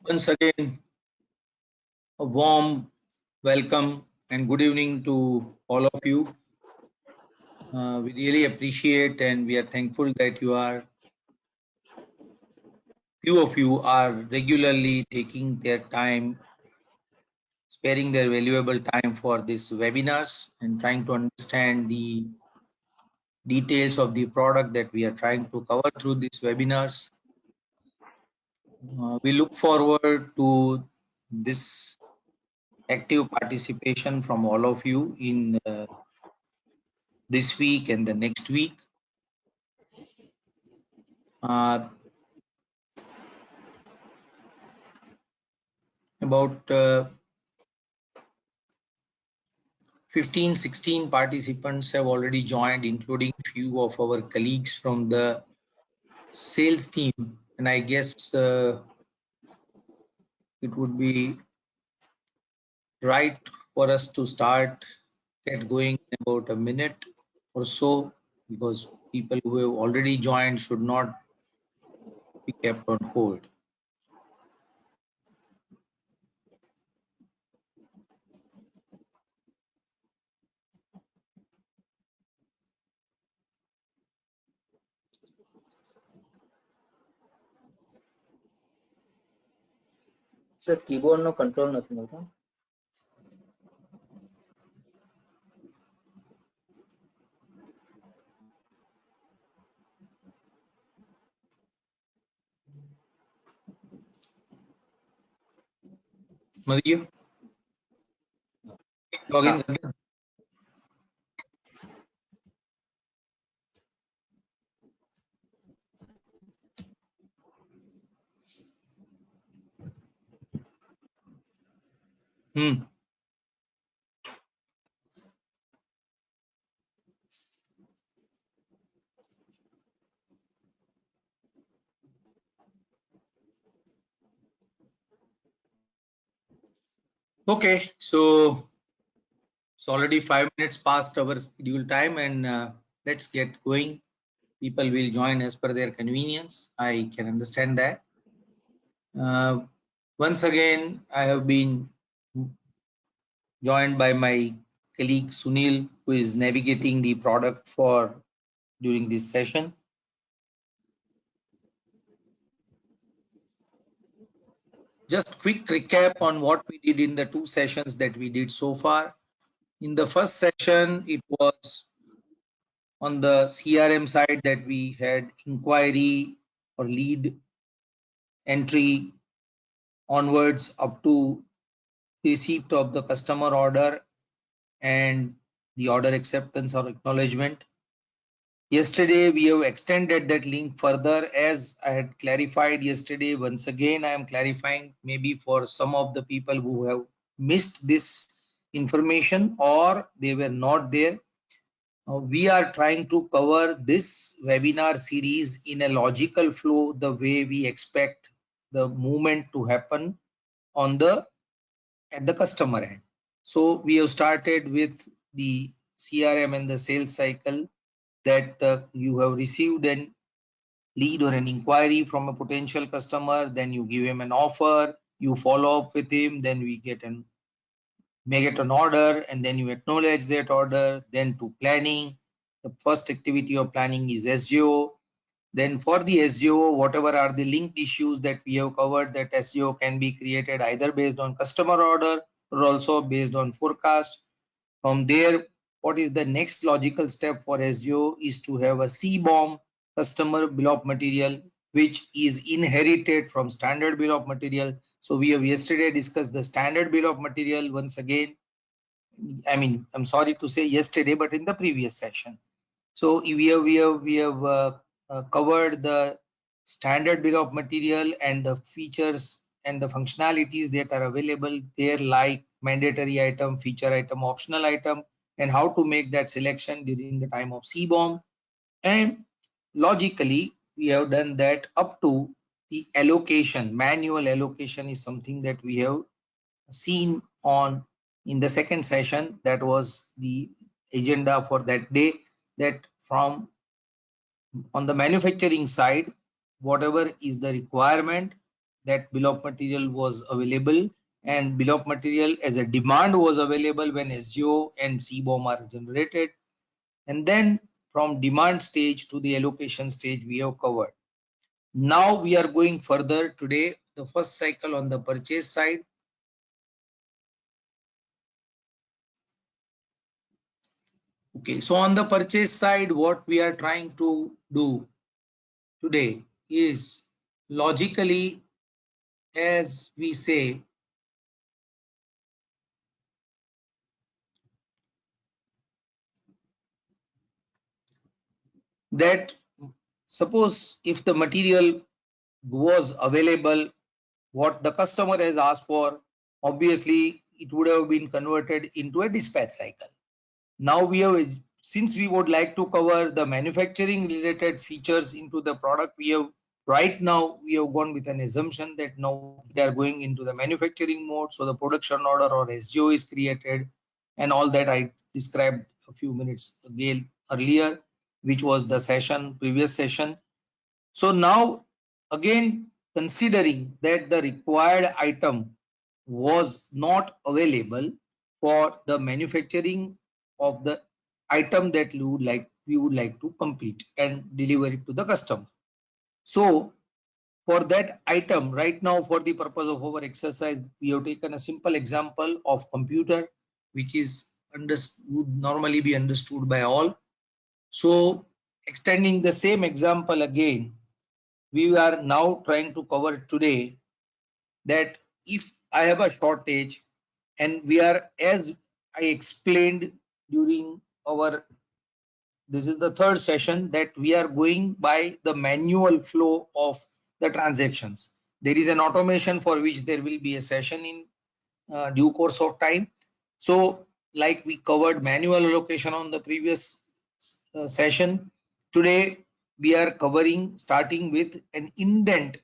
Once again, a warm welcome and good evening to all of you. We really appreciate and we are thankful that few of you are regularly taking their time, sparing their valuable time for these webinars and trying to understand the details of the product that we are trying to cover through these webinars. We look forward to this active participation from all of you in this week and the next week. About 15-16 participants have already joined, including few of our colleagues from the sales team, and I guess it would be right for us to get going in about a minute or so, because people who have already joined should not be kept on hold. Sir, keyboard no control nothing મળતો. Madhya, login कर ले. Okay, so it's already 5 minutes past our scheduled time, and let's get going. People will join as per their convenience. I can understand that. Once again, I have been joined by my colleague Sunil, who is navigating the product during this session. Just quick recap on what we did in the 2 sessions that we did so far. In the first session, it was on the CRM side that we had inquiry or lead entry onwards up to receipt of the customer order and the order acceptance or acknowledgement. Yesterday, we have extended that link further, as I had clarified yesterday. Once again, I am clarifying, maybe for some of the people who have missed this information or they were not there. We are trying to cover this webinar series in a logical flow, the way we expect the movement to happen at the customer end. So we have started with the CRM and the sales cycle, that you have received an lead or an inquiry from a potential customer, then you give him an offer, you follow up with him, then we may get an order, and then you acknowledge that order. Then to planning, the first activity of planning is SGO. Then for the SGO, whatever are the linked issues that we have covered, that SGO can be created either based on customer order or also based on forecast. From there, what is the next logical step for SGO is to have a CBOM, customer bill of material, which is inherited from standard bill of material. So we have yesterday discussed the standard bill of material once again. I mean, I'm sorry to say yesterday, but in the previous session. So we have covered the standard bill of material and the features and the functionalities that are available there, like mandatory item, feature item, optional item, and how to make that selection during the time of CBOM. And logically, we have done that up to the allocation. Manual allocation is something that we have seen in the second session. That was the agenda for that day, that from On the manufacturing side, whatever is the requirement, that bill of material was available, and bill of material as a demand was available when SGO and CBOM are generated. And then from demand stage to the allocation stage we have covered. Now we are going further today, the first cycle on the purchase side. Okay, so on the purchase side, what we are trying to do today is logically, as we say, that suppose if the material was available, what the customer has asked for, obviously it would have been converted into a dispatch cycle. Now we have, since we would like to cover the manufacturing related features into the product, we have right now we have gone with an assumption that now we are going into the manufacturing mode. So the production order or SGO is created, and all that I described a few minutes ago earlier, which was the session, previous session. So now again, considering that the required item was not available for the manufacturing of the item that we would like to complete and deliver it to the customer. So for that item right now, for the purpose of our exercise, we have taken a simple example of computer, which is would normally be understood by all. So extending the same example again, we are now trying to cover today that if I have a shortage, and we are, as I explained during our, this is the third session, that we are going by the manual flow of the transactions. There is an automation for which there will be a session in due course of time. So like we covered manual allocation on the previous session, today we are covering starting with an indent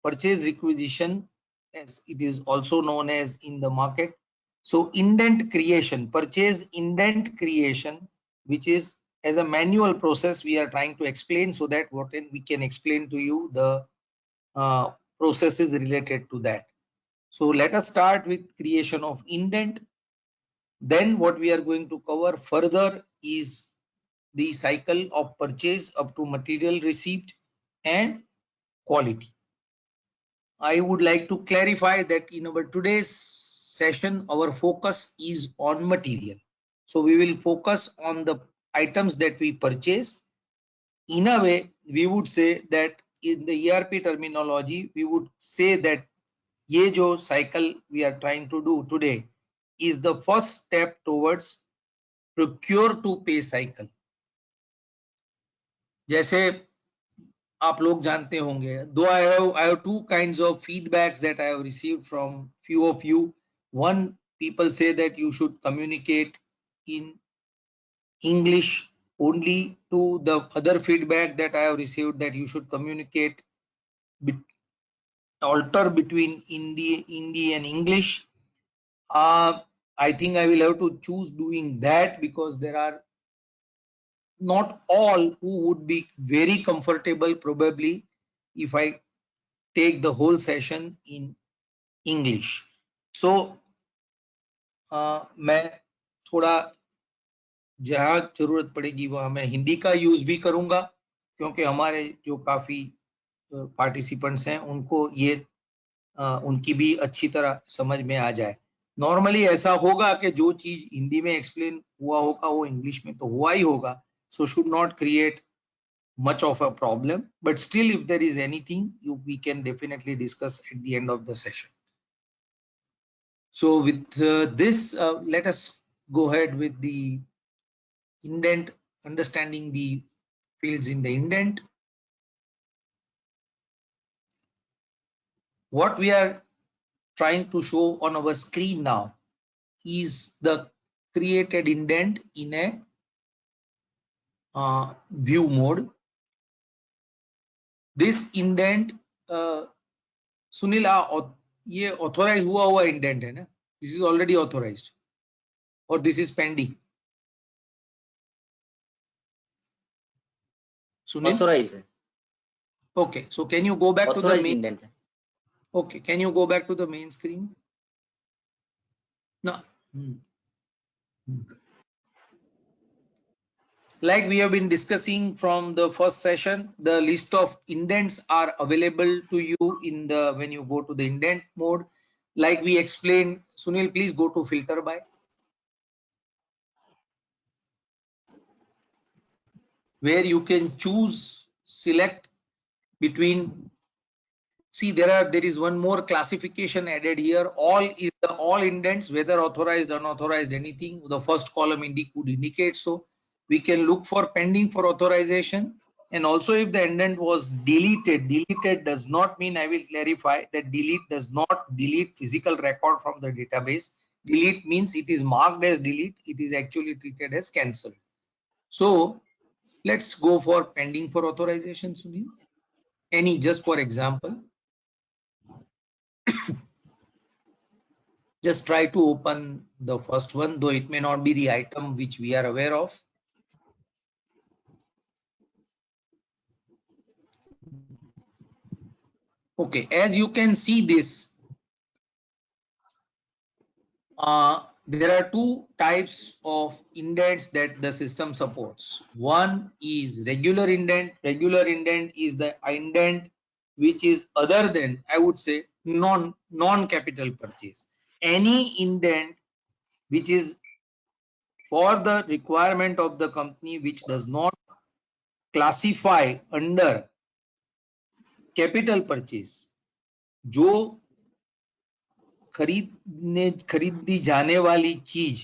purchase requisition, as it is also known as in the market. So indent creation, purchase indent creation, which is as a manual process we are trying to explain, so that what we can explain to you the processes related to that. So let us start with creation of indent. Then what we are going to cover further is the cycle of purchase up to material receipt and quality. I would like to clarify that in our today's session, our focus is on material. So we will focus on the items that we purchase. In a way, we would say that in the ERP terminology, we would say that ये जो cycle we are trying to do today is the first step towards procure to pay cycle. जैसे आप लोग जानते होंगे, though I have two kinds of feedbacks that I have received from few of you. One, people say that you should communicate in English only. To the other feedback that I have received, that you should communicate alter between Hindi and English. I think I will have to choose doing that, because there are not all who would be very comfortable probably if I take the whole session in English. So मैं थोड़ा जहाँ जरूरत पड़ेगी वहाँ मैं हिंदी का use भी करूंगा, क्योंकि हमारे जो काफी पार्टिसिपेंट्स हैं उनको ये उनकी भी अच्छी तरह समझ में आ जाए. नॉर्मली ऐसा होगा कि जो चीज हिंदी में एक्सप्लेन हुआ होगा वो इंग्लिश में तो हुआ ही होगा. So should not create much of a problem, but still if there is anything we can definitely discuss at the end of the session. So with this, let us go ahead with the indent, understanding the fields in the indent. What we are trying to show on our screen now is the created indent in a view mode. This indent, Sunil ये authorise हुआ indent है ना? This is already authorised और this is pending. Sunil? Authorize है. Okay, so can you go back to the Authorized main? indent है. Okay, can you go back to the main screen? No. Like we have been discussing from the first session, the list of indents are available to you in the when you go to the indent mode. Like we explained, Sunil, please go to filter by, where you can choose, select between. See, there is one more classification added here. All is the all indents, whether authorized, unauthorized, anything. The first column would indicate so. We can look for pending for authorization. And also if the indent was deleted, deleted does not mean, I will clarify that delete does not delete physical record from the database. Delete means it is marked as delete. It is actually treated as cancelled. So let's go for pending for authorization, Sunil. Any, just for example. Just try to open the first one, though it may not be the item which we are aware of. Okay, as you can see this, there are two types of indents that the system supports. One is regular indent. Regular indent is the indent which is other than, I would say, non-capital purchase. Any indent which is for the requirement of the company which does not classify under capital purchase, जो खरीदी जाने वाली चीज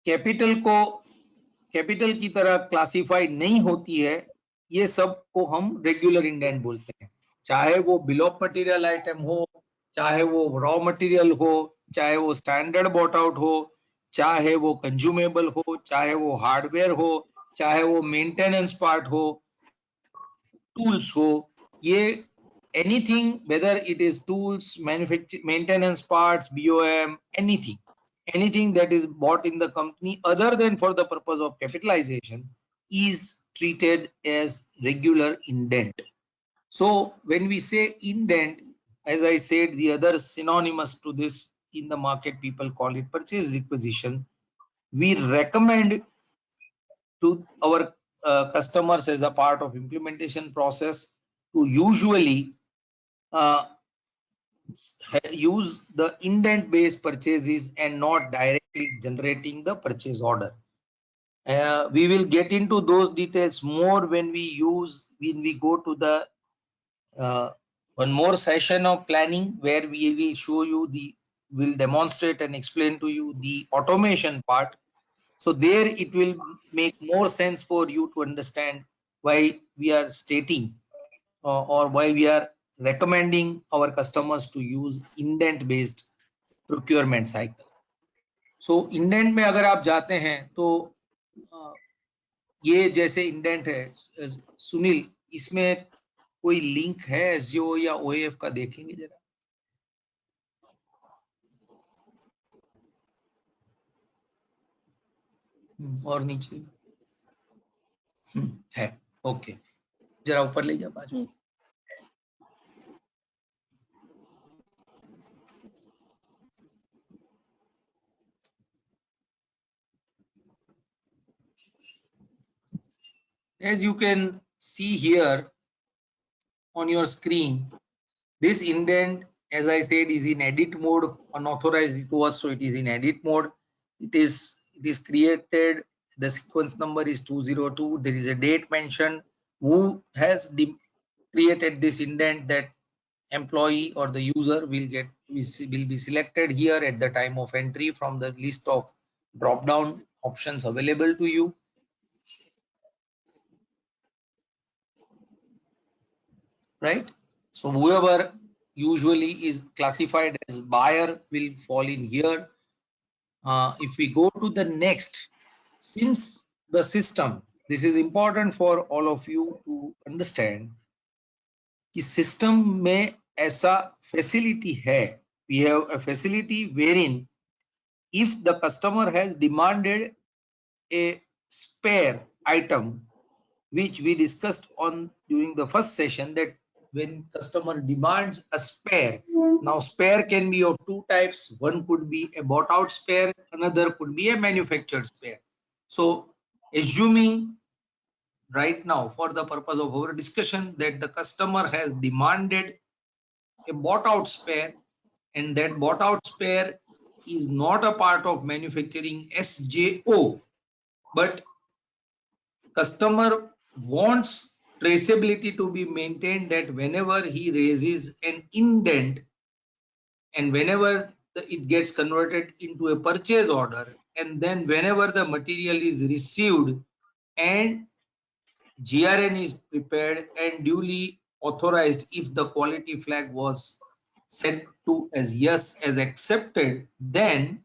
capital की तरह classified नहीं होती है, ये सब को हम रेगुलर इंडेंट बोलते हैं. चाहे वो बिल ऑफ मटेरियल आइटम हो, चाहे वो रॉ मटेरियल हो, चाहे वो स्टैंडर्ड बॉट आउट हो, चाहे वो कंज्यूमेबल हो, चाहे वो हार्डवेयर हो, चाहे वो मेंटेनेंस पार्ट हो, टूल्स हो, ये anything, whether it is tools, maintenance parts, BOM, anything that is bought in the company other than for the purpose of capitalization is treated as regular indent. So when we say indent, as I said, the other synonymous to this in the market, people call it purchase requisition. We recommend to our customers as a part of implementation process to usually use the indent based purchases and not directly generating the purchase order. We will get into those details more when we go to the one more session of planning, where we will show you will demonstrate and explain to you the automation part. So there it will make more sense for you to understand why we are stating or why we are recommending our customers to use indent based procurement cycle. So indent में अगर आप जाते हैं तो ये जैसे indent है, सुनील, इसमें कोई लिंक है एसजीओ या ओएफ का, देखेंगे जरा. और नीचे है. ओके, जरा ऊपर ले जा पाँच. As you can see here on your screen, this indent, as I said, is in edit mode. Unauthorized it was, so it is in edit mode. It is created. The sequence number is 202. There is a date mentioned. Who has created this indent? That employee or the user will be selected here at the time of entry from the list of drop down options available to you. Right? So whoever usually is classified as buyer will fall in here. If we go to the next, since the system, this is important for all of you to understand कि system में ऐसा facility है. We have a facility wherein if the customer has demanded a spare item which we discussed on during the first session, that when customer demands a spare, now spare can be of two types. One could be a bought out spare, another could be a manufactured spare. So assuming right now for the purpose of our discussion that the customer has demanded a bought out spare, and that bought out spare is not a part of manufacturing SJO, but customer wants traceability to be maintained, that whenever he raises an indent and whenever it gets converted into a purchase order, and then whenever the material is received and GRN is prepared and duly authorized, if the quality flag was set to as yes as accepted, then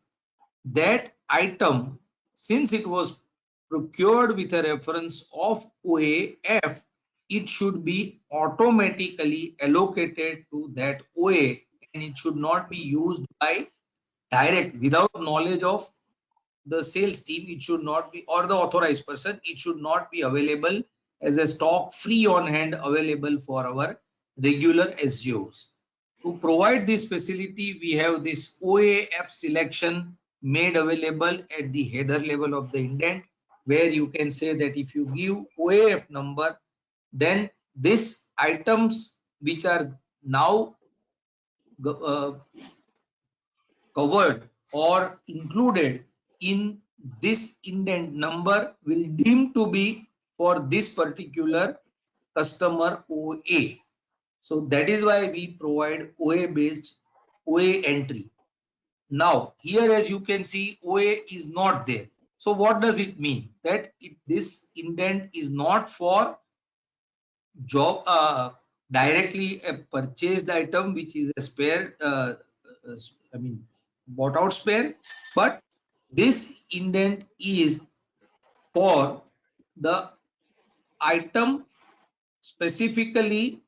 that item, since it was procured with a reference of OAF, it should be automatically allocated to that OA, and it should not be used by direct without knowledge of the sales team. It should not be, or the authorized person, it should not be available as a stock free on hand available for our regular SGOs. To provide this facility, we have this OAF selection made available at the header level of the indent, where you can say that if you give OAF number, then these items which are now uh, covered or included in this indent number will deem to be for this particular customer OA. So that is why we provide OA based OA entry. Now here, as you can see, OA is not there. So what does it mean? That this indent is not for job directly a purchased item which is a spare, uh, I mean bought out spare, but this indent is for the item specifically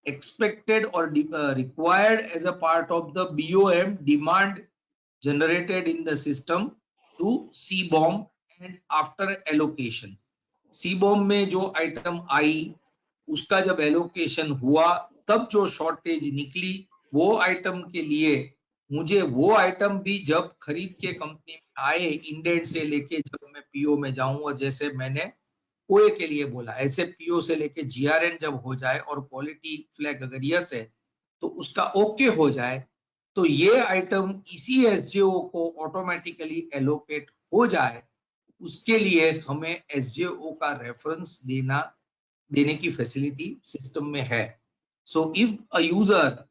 expected or required as a part of the BOM demand generated in the system through CBOM and after allocation. CBOM में जो item आई उसका जब allocation हुआ तब जो shortage निकली वो item के लिए मुझे वो आइटम भी जब खरीद के कंपनी में आए इंडेंट से लेके जब मैं पीओ में जाऊं, और जैसे मैंने ओए के लिए बोला, ऐसे पीओ से लेके जीआरएन जब हो जाए और क्वालिटी फ्लैग अगर यस है तो उसका ओके हो जाए, तो ये आइटम इसी एसजेओ को ऑटोमेटिकली एलोकेट हो जाए, उसके लिए हमें एसजेओ का रेफरेंस देने की फैसिलिटी सिस्टम में है. So if a user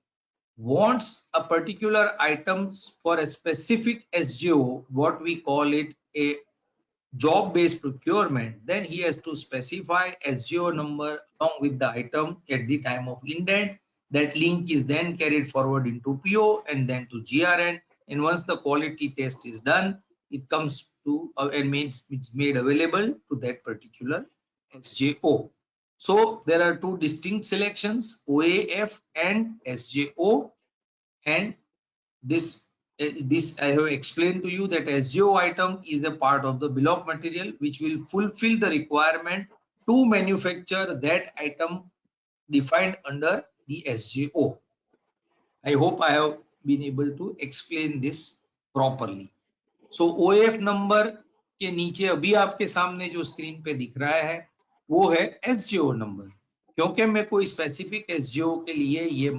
wants a particular items for a specific SGO, what we call it a job based procurement, then he has to specify SGO number along with the item at the time of indent. That link is then carried forward into PO and then to GRN, and once the quality test is done, it comes to and means it's made available to that particular SJO. So there are two distinct selections, OAF and SJO, and this I have explained to you that SGO item is a part of the bill of material which will fulfill the requirement to manufacture that item defined under the SGO. I hope I have been able to explain this properly. So OAF number के नीचे अभी आपके सामने जो screen पे दिख रहा है वो है SGO नंबर. क्योंकि मैं कोई स्पेसिफिक SGO के लिए ये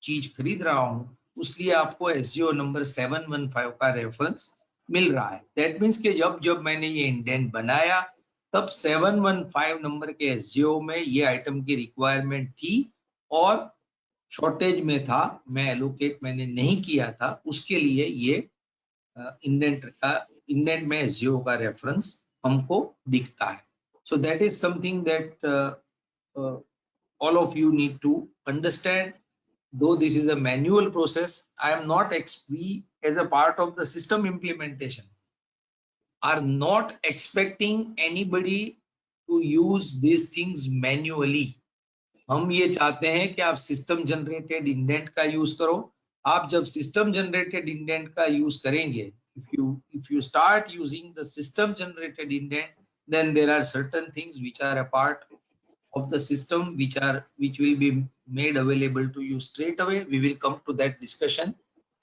चीज खरीद रहा हूं, उसलिए आपको SGO नंबर 715 का रेफरेंस मिल रहा है. दैट मीन्स कि जब जब मैंने ये इंडेंट बनाया तब 715 नंबर के SGO में ये आइटम की रिक्वायरमेंट थी और शॉर्टेज में था, मैं एलोकेट मैंने नहीं किया था, उसके लिए ये इंडेंट में एसजीओ का रेफरेंस हमको दिखता है. सो that is something that all of you need to understand. Though this is a manual process, I am not we as a part of the system implementation are not expecting anybody to use these things manually. हम ये चाहते हैं कि आप system generated indent का use करो. आप जब सिस्टम जनरेटेड इंडेंट का यूज करेंगे, if you start using the system generated indent, then there are certain things which are a part of the system which will be made available to you straight away. We will come to that discussion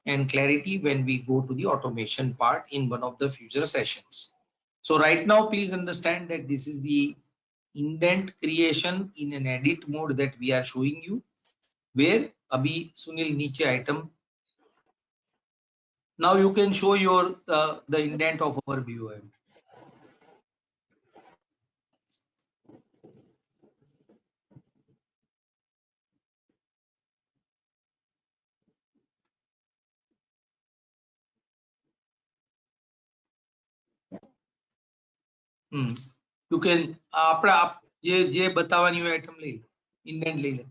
and clarity when we go to the automation part in one of the future sessions. So right now, please understand that this is the indent creation in an edit mode that we are showing you, where abhi Sunil niche item. Now you can show your the indent of our BOM. You can આપણે જે બતાવવાની હોય item લઈ લો, indent લઈ લો.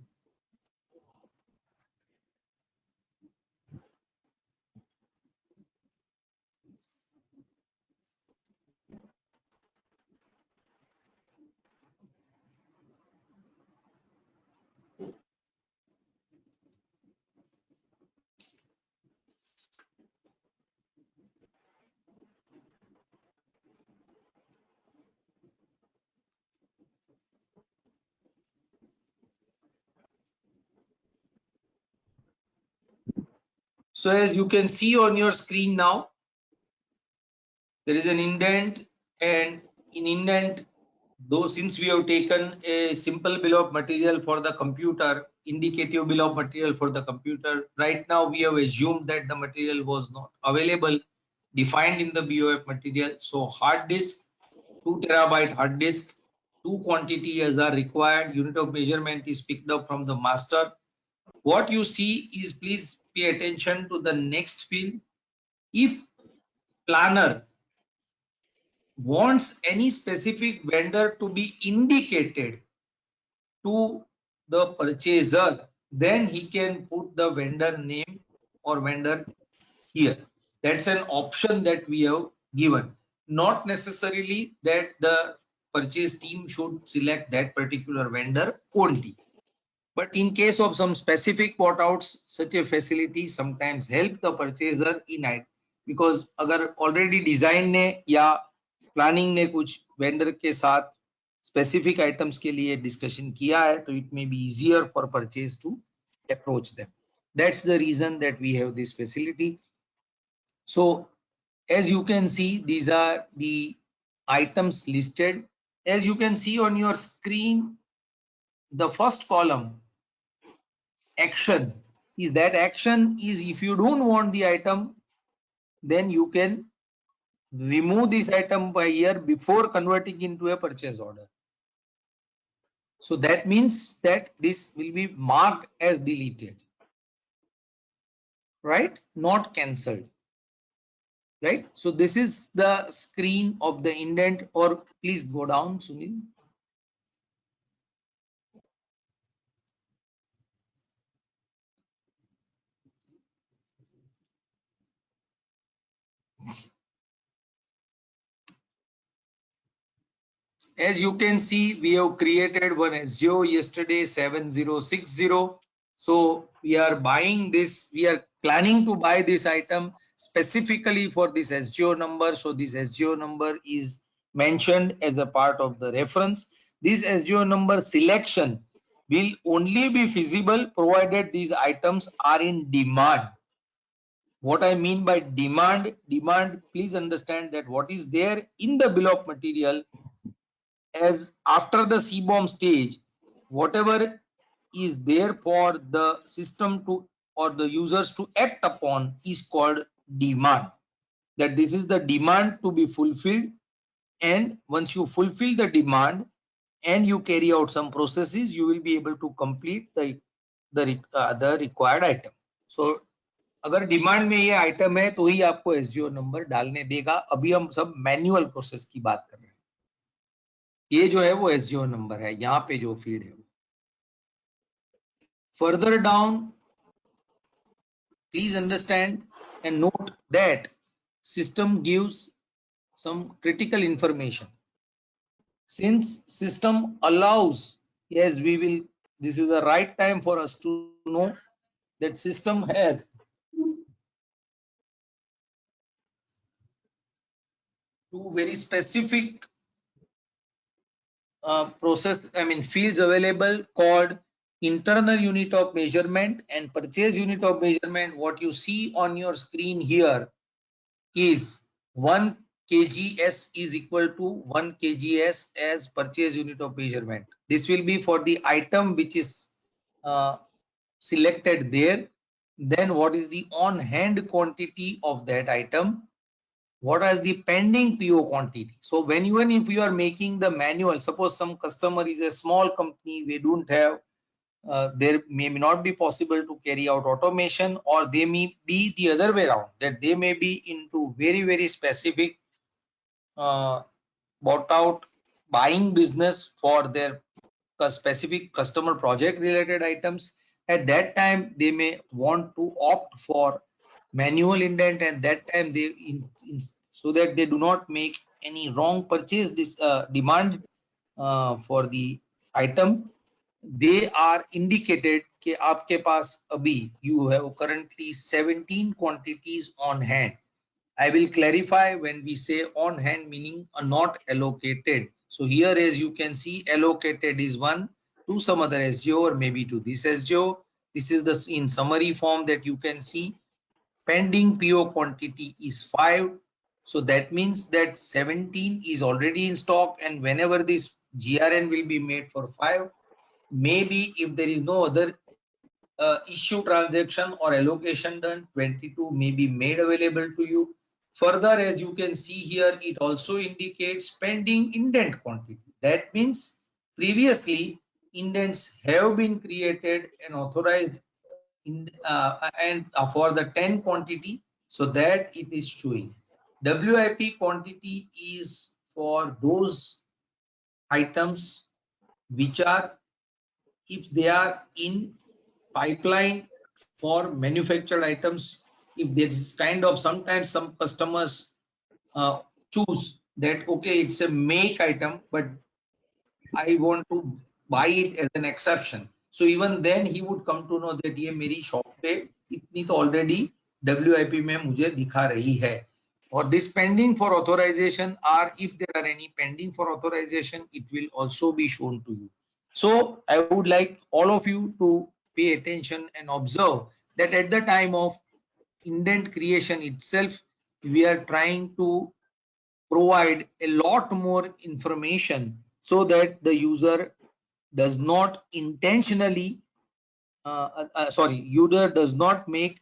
So as you can see on your screen now, there is an indent, and in indent, though since we have taken a simple bill of material for the computer, indicative bill of material for the computer, right now we have assumed that the material was not available, defined in the BOF material. So hard disk, 2 terabyte hard disk, two quantities are required. Unit of measurement is picked up from the master. What you see is, please pay attention to the next field. If planner wants any specific vendor to be indicated to the purchaser, then he can put the vendor name or vendor here. That's an option that we have given. Not necessarily that the purchase team should select that particular vendor only. But in case of some specific port outs, such a facility sometimes help the purchaser in it, because अगर already design ने या planning ने कुछ vendor के साथ specific items के लिए discussion किया है, तो it may be easier for purchase to approach them. That's the reason that we have this facility. So as you can see, these are the items listed. As you can see on your screen, the first column, action, is that action is if you don't want the item, then you can remove this item by here before converting into a purchase order. So that means that this will be marked as deleted, right? Not cancelled, right? So this is the screen of the indent, or please go down, Sunil. As you can see, we have created one SGO yesterday, 7060. So we are buying this, we are planning to buy this item specifically for this SGO number. So this SGO number is mentioned as a part of the reference. This SGO number selection will only be feasible provided these items are in demand. What I mean by demand, please understand that what is there in the bill of material, as after the CBOM stage, whatever is there for the system to or the users to act upon is called demand. That this is the demand to be fulfilled, and once you fulfill the demand and you carry out some processes, you will be able to complete the required item. So अगर demand में ये item है तो ही आपको एसजीओ number डालने देगा. अभी हम सब मैन्युअल प्रोसेस की बात कर रहे हैं. ये जो है वो एसजीओ नंबर है, यहाँ पे जो फील्ड है. Further down, please understand and note that system gives some critical information. Since system allows, yes, we will, this is the right time for us to know that system has two very specific fields available called internal unit of measurement and purchase unit of measurement. What you see on your screen here is 1 kgs is equal to 1 kgs as purchase unit of measurement. This will be for the item which is uh, selected there. Then what is the on hand quantity of that item? What is the pending PO quantity? So when even if you are making the manual, suppose some customer is a small company, we don't have, there may not be possible to carry out automation, or they may be the other way around, that they may be into very specific uh, bought out buying business for their specific customer project related items. At that time they may want to opt for manual indent, and that time they so that they do not make any wrong purchase this demand for the item, they are indicated कि आपके पास अभी you have currently 17 quantities on hand. I will clarify when we say on hand, meaning not allocated. So here, as you can see, allocated is one to some other SGO or maybe to this SGO. This is the in summary form that you can see. Pending PO quantity is 5. So that means that 17 is already in stock, and whenever this GRN will be made for 5, maybe if there is no other issue transaction or allocation done, 22 may be made available to you. Further, as you can see here, it also indicates pending indent quantity. That means previously indents have been created and authorized for the 10 quantity, so that it is showing. WIP quantity is for those items which are, if they are in pipeline for manufactured items, if there is kind of, sometimes some customers uh, choose that okay, it's a make item but I want to buy it as an exception, so even then he would come to know that ये मेरी shop पे इतनी तो already WIP में मुझे दिखा रही है. Or this pending for authorization, or if there are any pending for authorization, it will also be shown to you. So I would like all of you to pay attention and observe that at the time of indent creation itself, we are trying to provide a lot more information so that the user does not intentionally, user does not make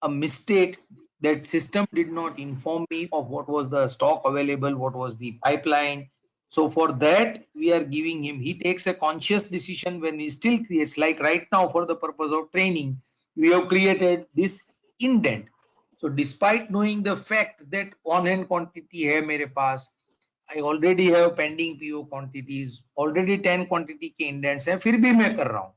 a mistake that system did not inform me of what was the stock available, what was the pipeline. So for that, we are giving him, he takes a conscious decision when he still creates, like right now for the purpose of training, we have created this indent. So despite knowing the fact that on hand quantity hai mere paas, I already have pending PO quantities, already 10 quantity के indents हैं, फिर भी मैं कर रहा हूँ.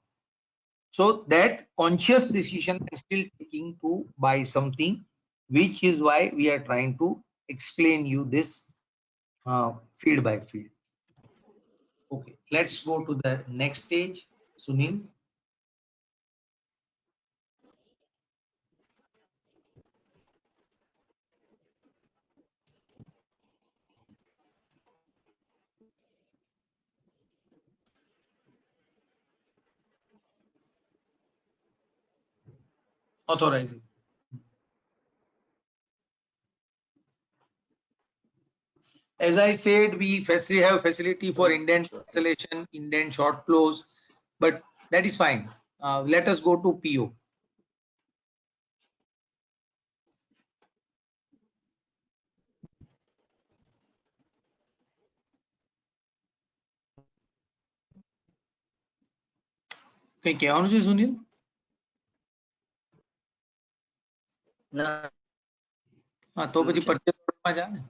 So that conscious decision I'm still taking to buy something, which is why we are trying to explain you this field by field. Okay, let's go to the next stage. Sunil, authorizing. As I said, we have facility for indent cancellation, indent short close, but that is fine. Let us go to PO. કઈ કહેવાનું છે સુનિલ? ના હા, તો પછી purchase ઓર્ડરમાં જા ને.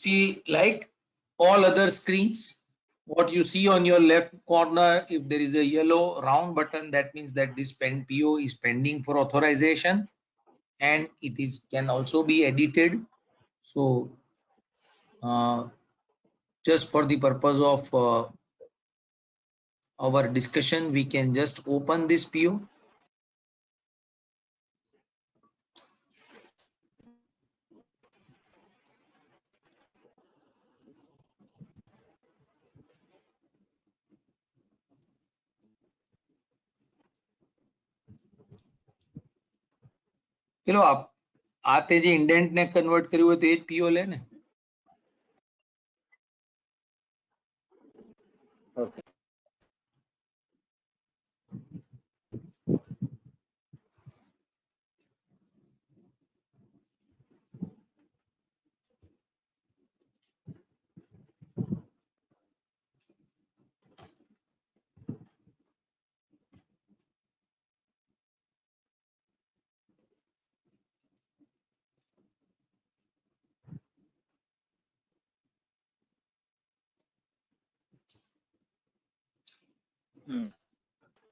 See, like all other screens, what you see on your left corner, if there is a yellow round button, that means that this pen PO is pending for authorization, and it is can also be edited. So uh, just for the purpose of our discussion, we can just open this PO. ચલો આ તે જે indent ને convert કર્યું હોય તો એ જ પીઓ લે ને. Okay.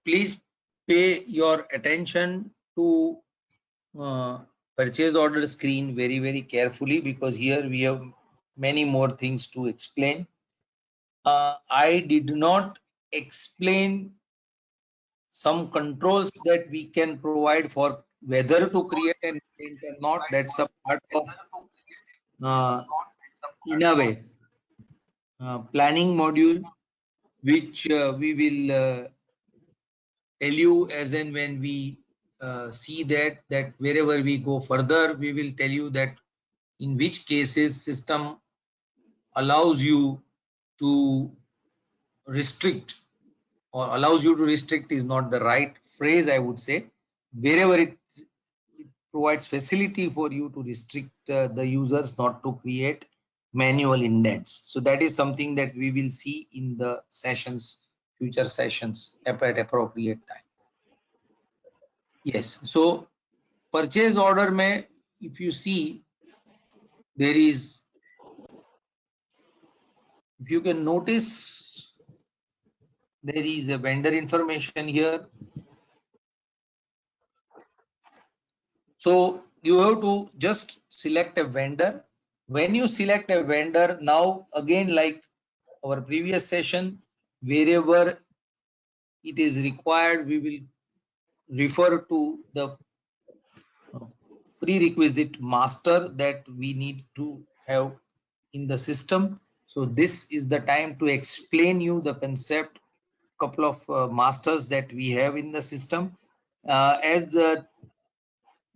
Please pay your attention to purchase order screen very carefully, because here we have many more things to explain. I did not explain some controls that we can provide for whether to create an event or not. That's a part of uh, in a way planning module, which we will tell you as and when we see that wherever we go further, we will tell you that in which cases system allows you to restrict, or allows you to restrict is not the right phrase, I would say. Wherever it provides facility for you to restrict the users not to create manual indents. So that is something that we will see in the sessions, future sessions at appropriate time. Yes. So purchase order may, if you see, there is, if you can notice, there is a vendor information here. So you have to just select a vendor. When you select a vendor, now again, like our previous session, wherever it is required, we will refer to the prerequisite master that we need to have in the system. So this is the time to explain you the concept, couple of masters that we have in the system. As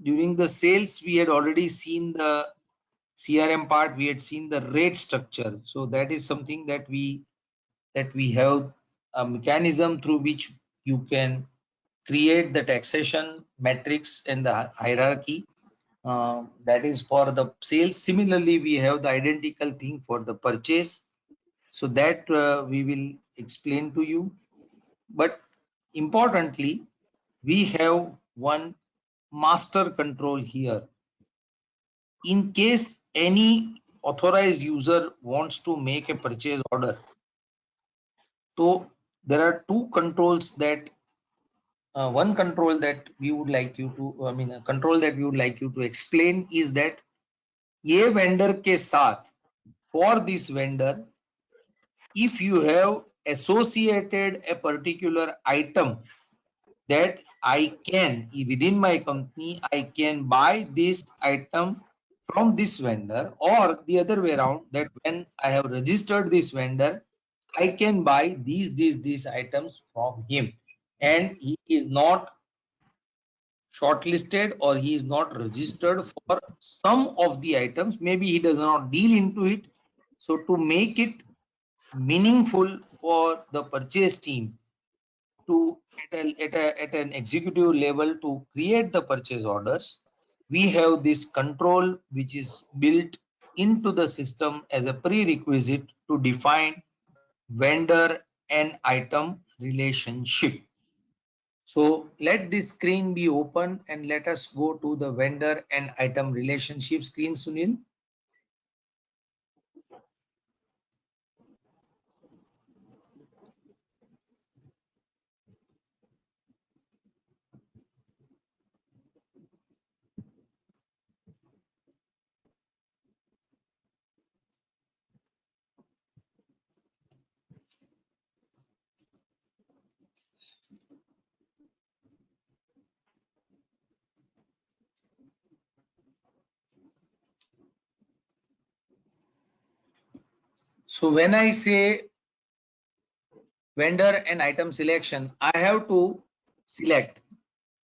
during the sales, we had already seen the CRM part, we had seen the rate structure. So that is something that we have a mechanism through which you can create the taxation matrix and the hierarchy. That is for the sales. Similarly, we have the identical thing for the purchase. So that we will explain to you. But importantly, we have one master control here. In case any authorized user wants to make a purchase order, so there are two controls that one control that we would like you to, I mean, a control that we would like you to explain is that ये vendor के साथ, for this vendor, if you have associated a particular item that I can, within my company, I can buy this item from this vendor, or the other way around, that when I have registered this vendor, I can buy these items from him, and he is not shortlisted or he is not registered for some of the items. Maybe he does not deal into it. So to make it meaningful for the purchase team to at an executive level to create the purchase orders, we have this control which is built into the system as a prerequisite to define vendor and item relationship. So let this screen be open and let us go to the vendor and item relationship screen, Sunil. So when I say vendor and item selection, I have to select.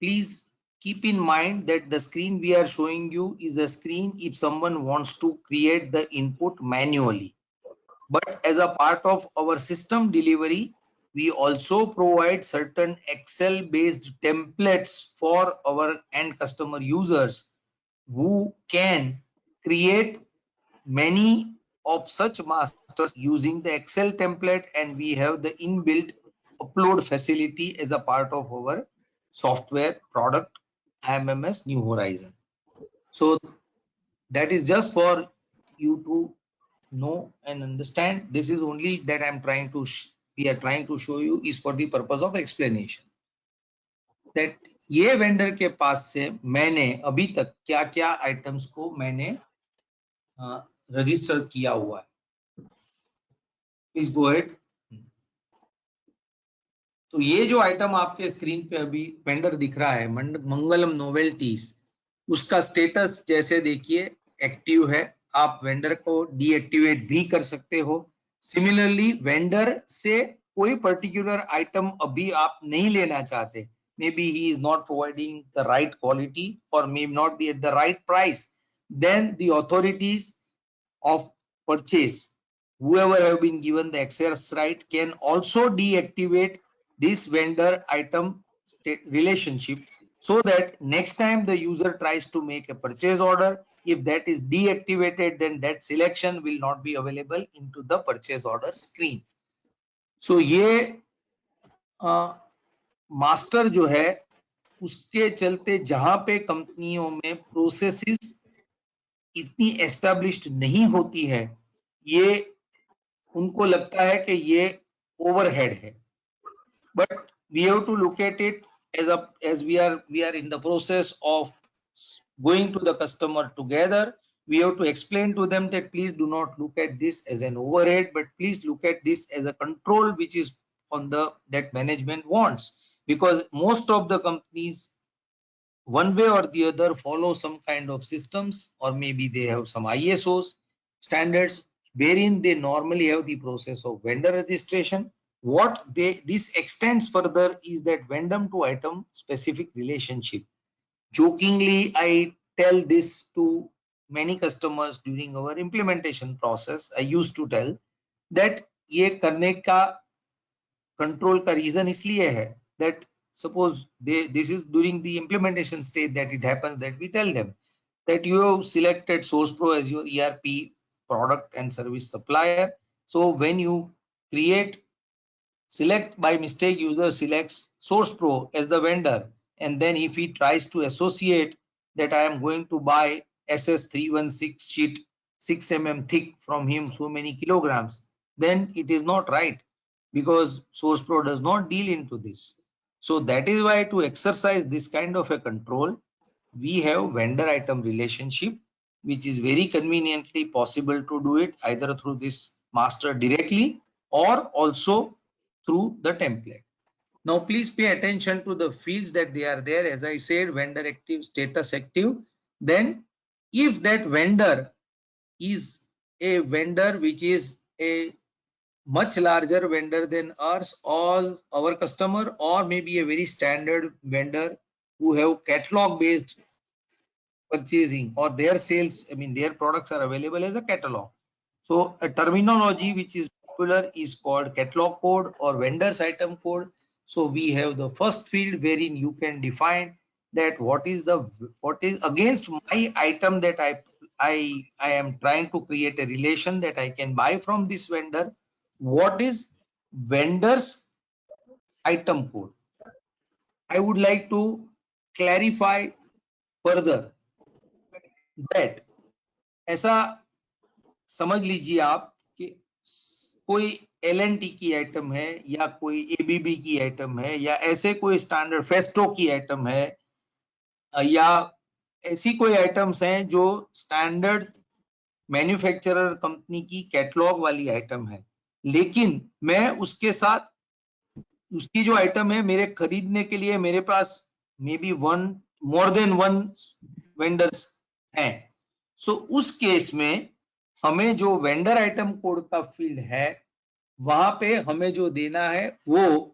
Please keep in mind that the screen we are showing you is a screen if someone wants to create the input manually. But as a part of our system delivery, we also provide certain Excel based templates for our end customer users who can create many of such masters using the Excel template, and we have the inbuilt upload facility as a part of our software product IMMS New Horizon. So that is just for you to know and understand. This is only that I'm trying to we are trying to show you is for the purpose of explanation that ये vendor के पास से मैंने अभी तक क्या क्या items को मैंने रजिस्टर किया हुआ है. Please go ahead. तो ये जो आइटम आपके स्क्रीन पे अभी वेंडर दिख रहा है मंगलम नोवेल्टीज, उसका स्टेटस जैसे देखिए एक्टिव है. आप वेंडर को डीएक्टिवेट भी कर सकते हो. सिमिलरली वेंडर से कोई पर्टिकुलर आइटम अभी आप नहीं लेना चाहते, maybe he is not providing the right quality और may not be at the right price, then the authorities of purchase, whoever have been given the access right, can also deactivate this vendor item relationship, so that next time the user tries to make a purchase order, if that is deactivated, then that selection will not be available into the purchase order screen. So ये master जो है उसके चलते जहां पे कंपनियों में processes इतनी एस्टेब्लिश्ड नहीं होती है, ये उनको लगता है कि ये ओवरहेड है. But we have to look at it as we are in the process of going to the customer together. We have to explain to them that please do not look at this as an overhead, but please look at this as a control which is on the that management wants, because most of the companies one way or the other follow some kind of systems, or maybe they have some ISOs standards wherein they normally have the process of vendor registration. What this extends further is that vendor to item specific relationship. Jokingly, I tell this to many customers during our implementation process. I used to tell that ये करने का control का reason इसलिए है that suppose this is during the implementation stage that it happens, that we tell them that you have selected SourcePro as your ERP product and service supplier. So when you create select by mistake, user selects SourcePro as the vendor, and then if he tries to associate that I am going to buy SS316 sheet 6 thick from him, so many kilograms, then it is not right, because SourcePro does not deal into this. So that is why, to exercise this kind of a control, we have vendor item relationship, which is very conveniently possible to do it either through this master directly or also through the template. Now please pay attention to the fields that they are there. As I said, vendor active, status active. Then if that vendor is a vendor which is a much larger vendor than ours, all our customer, or maybe a very standard vendor who have catalog based purchasing, or their sales, I mean their products are available as a catalog. So a terminology which is popular is called catalog code or vendor's item code. So we have the first field wherein you can define that what is against my item that I am trying to create a relation that I can buy from this vendor. What is vendor's item code? I would like to clarify further that ऐसा समझ लीजिए आप कि कोई LNT की item है या कोई ABB की आइटम है या ऐसे कोई स्टैंडर्ड फेस्टो की आइटम है या ऐसी कोई आइटम्स हैं जो स्टैंडर्ड मैन्युफैक्चरर कंपनी की कैटलॉग वाली आइटम है, लेकिन मैं उसके साथ उसकी जो आइटम है मेरे खरीदने के लिए मेरे पास maybe more than one vendors हैं. सो उस केस में हमें जो वेंडर आइटम कोड का फील्ड है वहां पे हमें जो देना है वो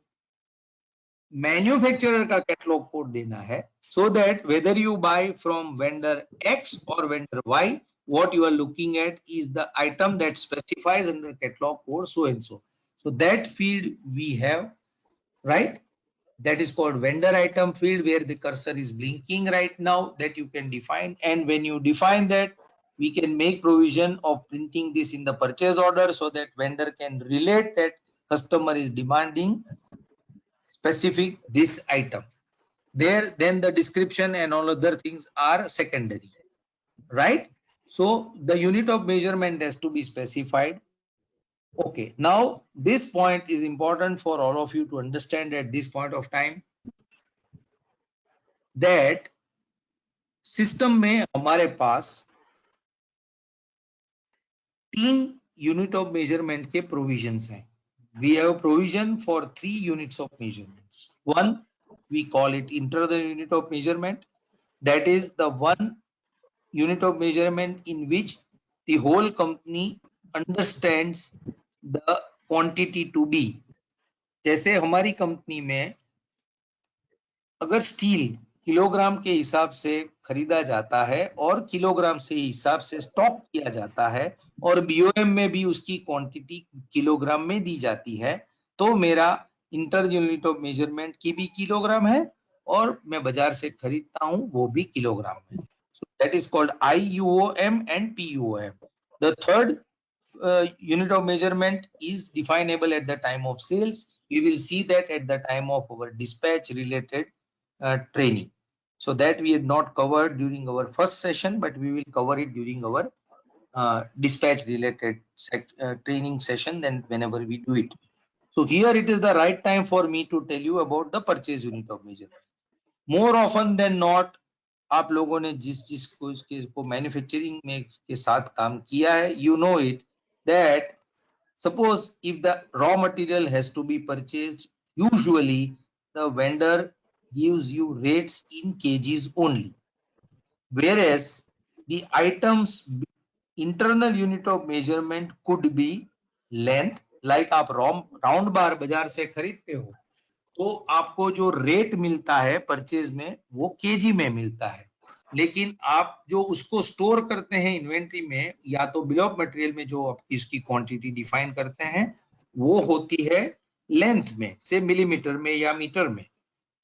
मैन्युफैक्चरर का कैटलॉग कोड देना है, so that whether you buy from vendor X or vendor Y, what you are looking at is the item that specifies under catalog code so and so. So that field we have, right? That is called vendor item field, where the cursor is blinking right now, that you can define. And when you define that, we can make provision of printing this in the purchase order so that vendor can relate that customer is demanding specific this item. There, then the description and all other things are secondary, right? So the unit of measurement has to be specified. Okay, now this point is important for all of you to understand at this point of time, that system में हमारे पास 3 unit of measurement के provisions हैं. We have provision for 3 units of measurements. One, we call it internal unit of measurement. That is the one unit of measurement in which the whole company understands the quantity to be. जैसे हमारी company में अगर steel kilogram के हिसाब से खरीदा जाता है और किलोग्राम से हिसाब से स्टॉक किया जाता है और बीओएम में भी उसकी क्वांटिटी किलोग्राम में दी जाती है, तो मेरा इंटर यूनिट ऑफ मेजरमेंट की भी किलोग्राम है और मैं बाजार से खरीदता हूं वो भी किलोग्राम में. So that is called IUOM and PUOM. The third unit of measurement is definable at the time of sales. We will see that at the time of our dispatch related training. So that we had not covered during our first session, but we will cover it during our dispatch related training session, then whenever we do it. So here it is the right time for me to tell you about the purchase unit of measurement. More often than not, आप लोगों ने जिस जिस को इसके को manufacturing में के साथ काम किया है, you know it, that suppose if the raw material has to be purchased, usually the vendor gives you rates in kgs only, whereas the items internal unit of measurement could be length. Like आप round बार बाजार से खरीदते हो तो आपको जो rate मिलता है परचेज में वो केजी में मिलता है, लेकिन आप जो उसको स्टोर करते हैं इन्वेंट्री में या तो बिल ऑफ मटेरियल में जो आप इसकी क्वांटिटी डिफाइन करते हैं वो होती है लेंथ में, से मिलीमीटर में या मीटर में.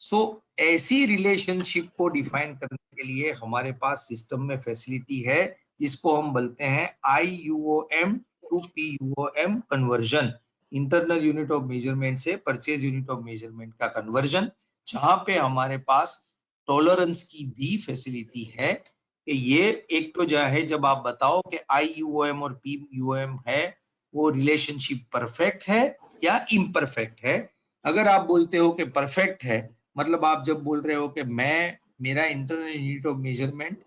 सो ऐसी रिलेशनशिप को डिफाइन करने के लिए हमारे पास सिस्टम में फैसिलिटी है जिसको हम बोलते हैं IUOM to PUOM conversion, internal unit of measurement से परचेज यूनिट ऑफ मेजरमेंट का कन्वर्जन, जहां पे हमारे पास टॉलरेंस की भी फैसिलिटी है कि ये एक तो जो है जब आप बताओ कि IUOM और PUOM है वो रिलेशनशिप परफेक्ट है या इम्परफेक्ट है. अगर आप बोलते हो कि परफेक्ट है, मतलब आप जब बोल रहे हो कि मैं मेरा internal unit of measurement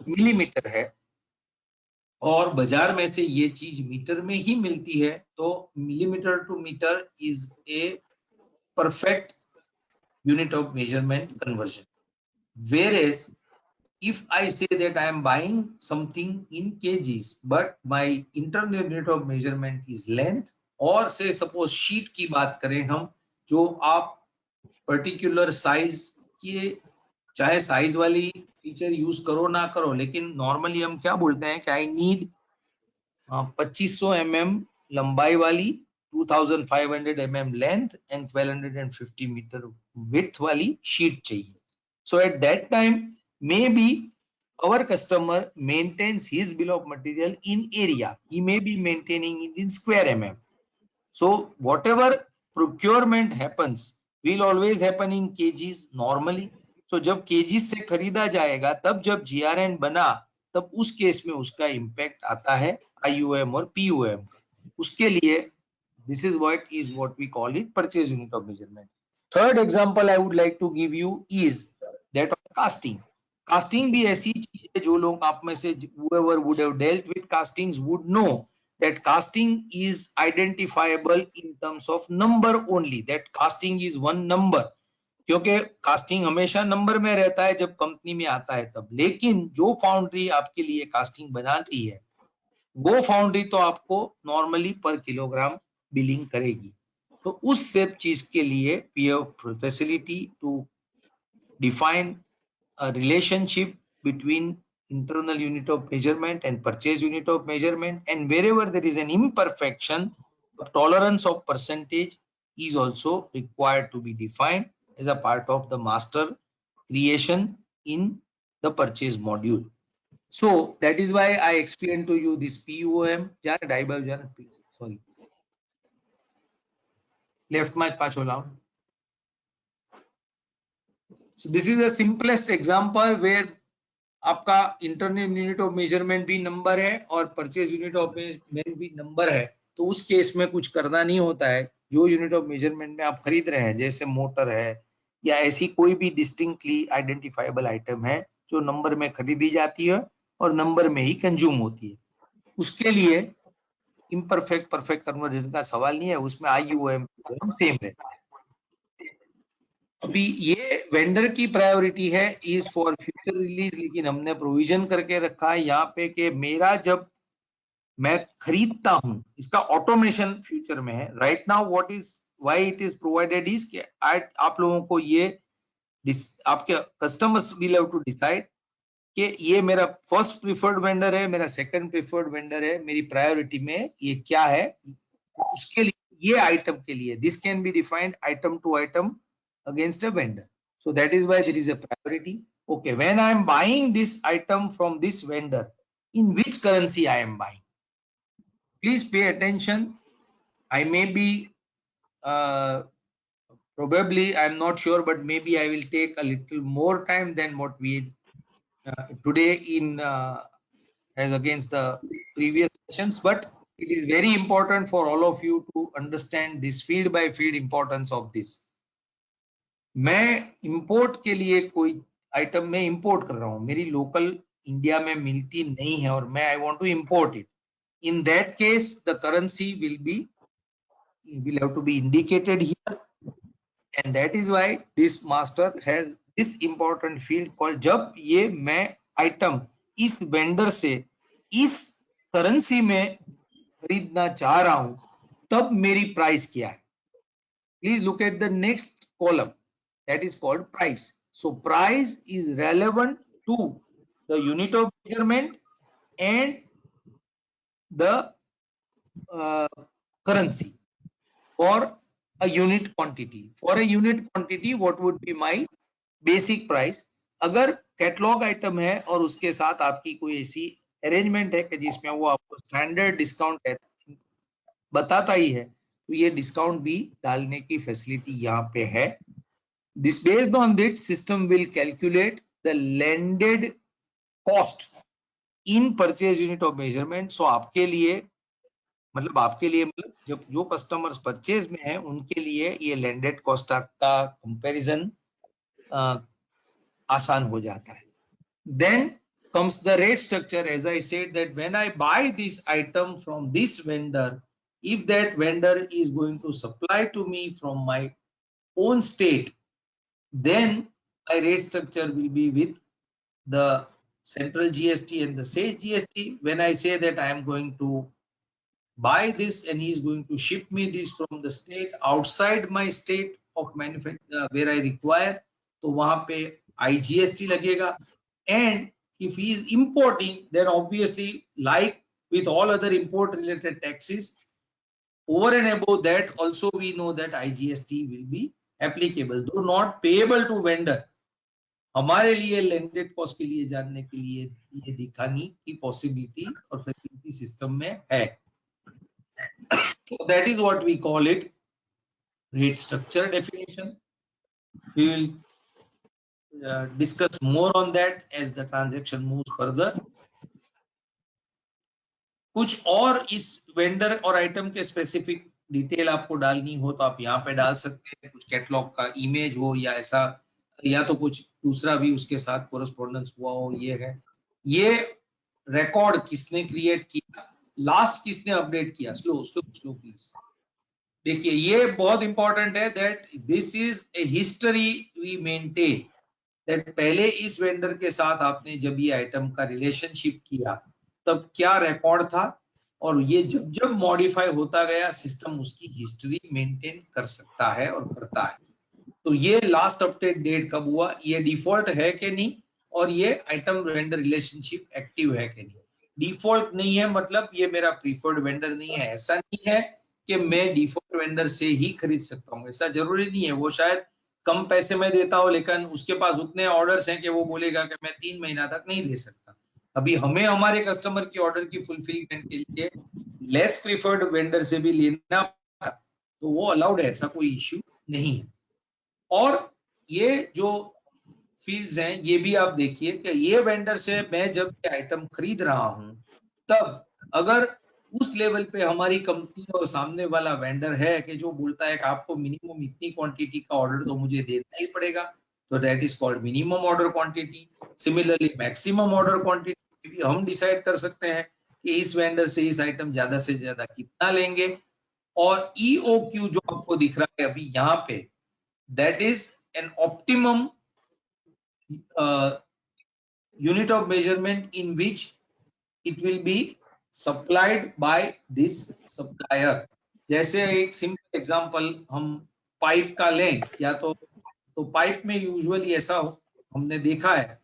millimetre है और बाजार में से ये चीज मीटर में ही मिलती है, तो millimetre to metre is a perfect unit of measurement conversion. Whereas if I say that I am buying something in kgs but my internal unit of measurement is length, और से suppose sheet की बात करें हम, जो आप particular size के चाहे साइज वाली फीचर यूज करो ना करो, लेकिन नॉर्मली हम क्या बोलते हैं कि आई नीड 2500 mm लंबाई वाली, 2500 mm length and 1250 metre width वाली शीट चाहिए. So at that time maybe our customer maintains his bill of material in area, he may be maintaining it in square mm. So whatever procurement happens will always happen in kgs normally. So जब kgs से खरीदा जाएगा तब जब GRN बना तब उस case में उसका इम्पैक्ट आता है IUM और PUM का. उसके लिए this is what we call it purchase unit of measurement. Third example I would like to give you is that of casting. Casting भी ऐसी चीज है जो लोग आप में से whoever would have dealt with castings would know that casting is identifiable in terms of number only, that casting is one number, क्योंकि कास्टिंग हमेशा नंबर में रहता है जब कंपनी में आता है तब, लेकिन जो फाउंड्री आपके लिए कास्टिंग बनाती है वो फाउंड्री तो आपको नॉर्मली पर किलोग्राम बिलिंग करेगी। तो उस सब चीज के लिए we have facility to define a relationship between internal unit of measurement and purchase unit of measurement, and wherever there is an imperfection, the tolerance of percentage is also required to be defined as a part of the master creation in the purchase module. So that is why I explained to you this POM. Please, sorry, left my pachola. So this is the simplest example where आपका internal unit of measurement भी number है और purchase unit of measurement भी number है। तो उस case में कुछ करना नहीं होता है। जो यूनिट ऑफ मेजरमेंट में आप खरीद रहे हैं, जैसे मोटर है या ऐसी कोई भी डिस्टिंक्टली आइडेंटिफाइबल आइटम है जो नंबर में खरीदी जाती है और नंबर में ही कंज्यूम होती है, उसके लिए इम्परफेक्ट परफेक्ट कन्वर्जन का सवाल नहीं है, उसमें IUM सेम रहता है। अभी ये वेंडर की प्रायोरिटी है इज फॉर फ्यूचर रिलीज, लेकिन हमने प्रोविजन करके रखा है यहाँ पे कि मेरा जब मैं खरीदता हूं, इसका ऑटोमेशन फ्यूचर में है। Right now what is why it is provided is कि आप लोगों को ये आपके customers will have to decide कि ये मेरा फर्स्ट प्रिफर्ड वेंडर है, मेरा सेकंड प्रिफर्ड वेंडर है, मेरी प्रायोरिटी में ये क्या है, उसके लिए ये आइटम के लिए this can be defined item to item against a vendor. So that is why there is a priority. Okay, when I am buying this item from this vendor, in which currency I am buying? Please pay attention. I may be probably, I'm not sure, but maybe I will take a little more time than what we today in as against the previous sessions, but it is very important for all of you to understand this field by field importance of this. मैं import के लिए कोई item में import कर रहा हूं, मेरी local India में मिलती नहीं है और मैं I want to import it, in that case the currency will have to be indicated here, and that is why this master has this important field called जब ये मैं आइटम इस वेंडर से इस करेंसी में खरीदना चाह रहा हूं, तब मेरी प्राइस क्या है। Please look at the next column, that is called price. So price is relevant to the unit of measurement and the currency for a unit quantity. For a unit quantity, what would be my basic price? अगर catalogue item है और उसके साथ आपकी कोई ऐसी arrangement है कि जिसमें वो आपको स्टैंडर्ड डिस्काउंट है बताता ही है, तो ये डिस्काउंट भी डालने की फैसिलिटी यहाँ पे है। This based on that system will calculate the landed cost in purchase unit of measurement. So आपके लिए मतलब जो कस्टमर्स परचेज में है उनके लिए ये लैंडेड कॉस्ट का कंपैरिजन आसान हो जाता है। Then comes the rate structure. As I said that when I buy this item from this vendor, if that vendor is going to supply to me from my own state, then my rate structure will be with the central GST and the state GST. When I say that I am going to buy this and he is going to ship me this from the state outside my state of manufacture where I require, तो वहां पे IGST लगेगा. And if he is importing, then obviously like with all other import related taxes, over and above that also we know that IGST will be applicable, though not payable to vendor. हमारे लिए landed cost के लिए जानने के लिए ये दिखाने की पॉसिबिलिटी और फैसिलिटी सिस्टम में है. So that is what we call it rate structure definition. We will discuss more on that as the transaction moves further. कुछ और इस वेंडर और आइटम के स्पेसिफिक डिटेल आपको डालनी हो तो आप यहाँ पे डाल सकते हैं, कुछ कैटलॉग का इमेज हो या ऐसा, या तो कुछ दूसरा भी उसके साथ कोरेस्पोंडेंस हुआ हो. ये रिकॉर्ड किसने क्रिएट किया, लास्ट किसने अपडेट किया. Slow please. देखिए ये बहुत इंपॉर्टेंट है that this is a history we maintain, that पहले इस वेंडर के साथ आपने जब ये आइटम का रिलेशनशिप किया तब क्या रिकॉर्ड था और ये जब जब मॉडिफाई होता गया सिस्टम उसकी हिस्ट्री मेंटेन कर सकता है और करता है। तो ये लास्ट अपडेट डेट कब हुआ, ये डिफॉल्ट है कि नहीं, और ये आइटम वेंडर रिलेशनशिप एक्टिव है कि नहीं। डिफॉल्ट नहीं है मतलब ये मेरा प्रीफर्ड वेंडर नहीं है। ऐसा नहीं है कि मैं डिफॉल्ट वेंडर से ही खरीद सकता हूँ, ऐसा जरूरी नहीं है। वो शायद कम पैसे में देता हो लेकिन उसके पास उतने ऑर्डर्स हैं कि वो बोलेगा कि मैं 3 महीना तक नहीं दे सकता। अभी हमें हमारे कस्टमर की ऑर्डर की फुलफिलमेंट के लिए लेस प्रीफर्ड वेंडर से भी लेना, तो वो अलाउड है, ऐसा कोई इश्यू नहीं है। और ये जो फील्ड्स हैं ये भी आप देखिए कि ये वेंडर से मैं जब ये आइटम खरीद रहा हूं तब अगर उस लेवल पे हमारी कंपनी और सामने वाला वेंडर है कि जो बोलता है कि आपको मिनिमम इतनी क्वांटिटी का ऑर्डर तो मुझे देना ही पड़ेगा, तो that is called minimum order quantity. Similarly maximum order quantity भी हम डिसाइड कर सकते हैं कि इस वेंडर से इस आइटम ज्यादा से ज्यादा कितना लेंगे। और ईओक्यू जो आपको दिख रहा है अभी यहाँ पे, that is an optimum unit of measurement in which it will be supplied by this supplier। जैसे एक सिंपल एग्जांपल हम पाइप का लें या तो पाइप में यूजुअली ऐसा हमने देखा है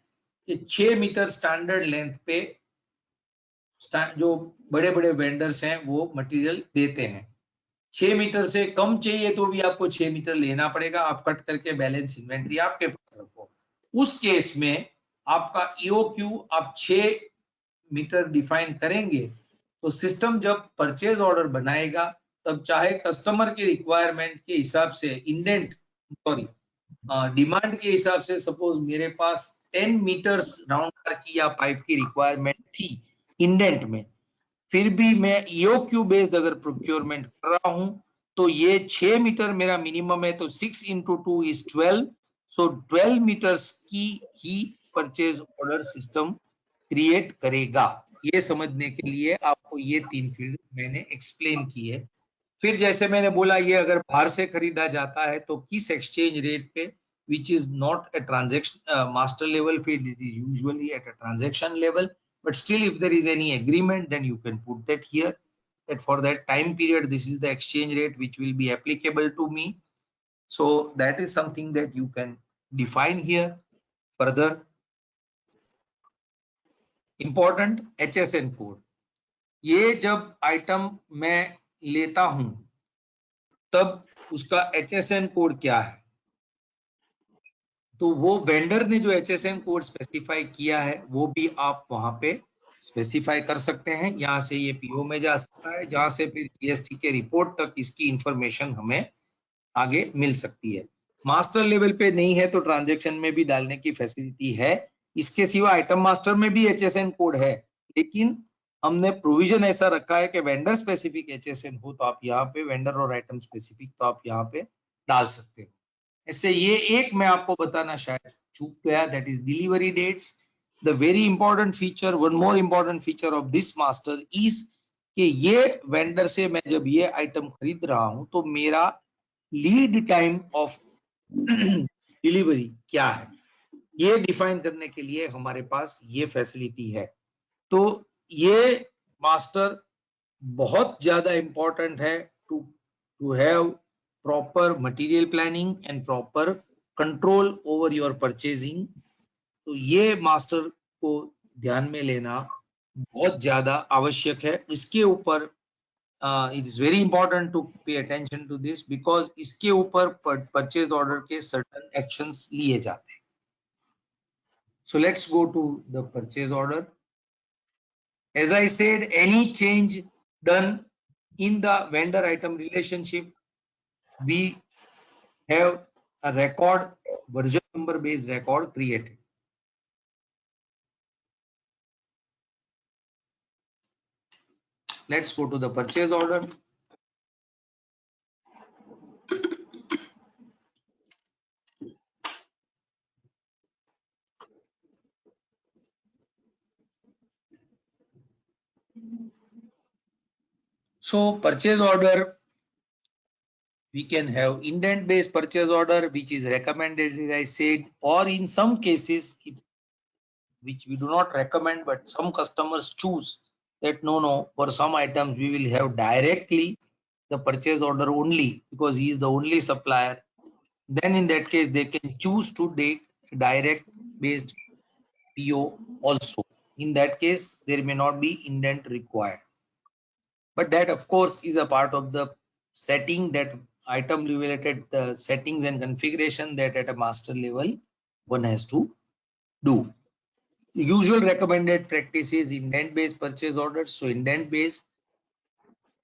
कि 6 मीटर स्टैंडर्ड लेंथ पे जो बड़े बड़े वेंडर्स हैं वो मटेरियल देते हैं। 6 मीटर से कम चाहिए तो भी आपको 6 मीटर लेना पड़ेगा, आप कट करके बैलेंस इन्वेंट्री आपके पास रखो। उस केस में आपका ईओक्यू आप 6 मीटर डिफाइन करेंगे तो सिस्टम जब परचेज ऑर्डर बनाएगा तब चाहे कस्टमर के रिक्वायरमेंट के हिसाब से इंडेंट सॉरी डिमांड के हिसाब से सपोज मेरे पास 10 मीटर्स राउंड की या पाइप की रिक्वायरमेंट थी इंडेंट में, फिर भी मैं ईओक्यू बेस्ड अगर प्रोक्योरमेंट कर रहा हूं तो ये 6 मीटर मेरा मिनिमम है, तो 6 इंटू 2 इज 12। सो 12 मीटर्स की ही परचेज ऑर्डर सिस्टम क्रिएट करेगा। ये समझने के लिए आपको ये 3 फील्ड मैंने एक्सप्लेन की है। फिर जैसे मैंने बोला ये अगर बाहर से खरीदा जाता है तो किस एक्सचेंज रेट पे, which is not a transaction master level field, it is usually at a transaction level, but still if there is any agreement then you can put that here, that for that time period this is the exchange rate which will be applicable to me. So that is something that you can define here further. Important HSN code, ये जब item मैं लेता हूं तब उसका HSN code क्या है, तो वो वेंडर ने जो HSN कोड स्पेसिफाई किया है वो भी आप वहां पे स्पेसिफाई कर सकते हैं। यहाँ से ये पीओ में जा सकता है जहां से फिर जीएसटी के रिपोर्ट तक इसकी इंफॉर्मेशन हमें आगे मिल सकती है। मास्टर लेवल पे नहीं है तो ट्रांजेक्शन में भी डालने की फैसिलिटी है। इसके सिवा आइटम मास्टर में भी HSN कोड है, लेकिन हमने प्रोविजन ऐसा रखा है कि वेंडर स्पेसिफिक HSN हो तो आप यहाँ पे वेंडर और आइटम स्पेसिफिक तो आप यहाँ पे डाल सकते हो। ऐसे ये एक मैं आपको बताना शायद चूक गया, that is delivery dates. The very important feature, one more important feature of this master is कि ये वेंडर से मैं जब ये आइटम खरीद रहा हूं तो मेरा लीड टाइम ऑफ डिलीवरी क्या है, ये डिफाइन करने के लिए हमारे पास ये फैसिलिटी है। तो ये मास्टर बहुत ज्यादा इंपॉर्टेंट है to have proper material planning and proper control over your purchasing. तो ये मास्टर को ध्यान में लेना बहुत ज्यादा आवश्यक है। इसके ऊपर it is very important to pay attention to this because इसके ऊपर परचेज ऑर्डर के सर्टेन एक्शंस लिए जाते हैं। So let's go to the purchase order. As I said, any change done in the vendor item relationship, we have a record, version number based record created. Let's go to the purchase order. So purchase order, we can have indent based purchase order, which is recommended, as I said, or in some cases, which we do not recommend, but some customers choose that no, for some items we will have directly the purchase order only because he is the only supplier. Then in that case, they can choose to take direct based PO also. In that case, there may not be indent required. But that of course is a part of the setting, that item related settings and configuration that at a master level one has to do. Usual recommended practice is indent based purchase orders. So indent based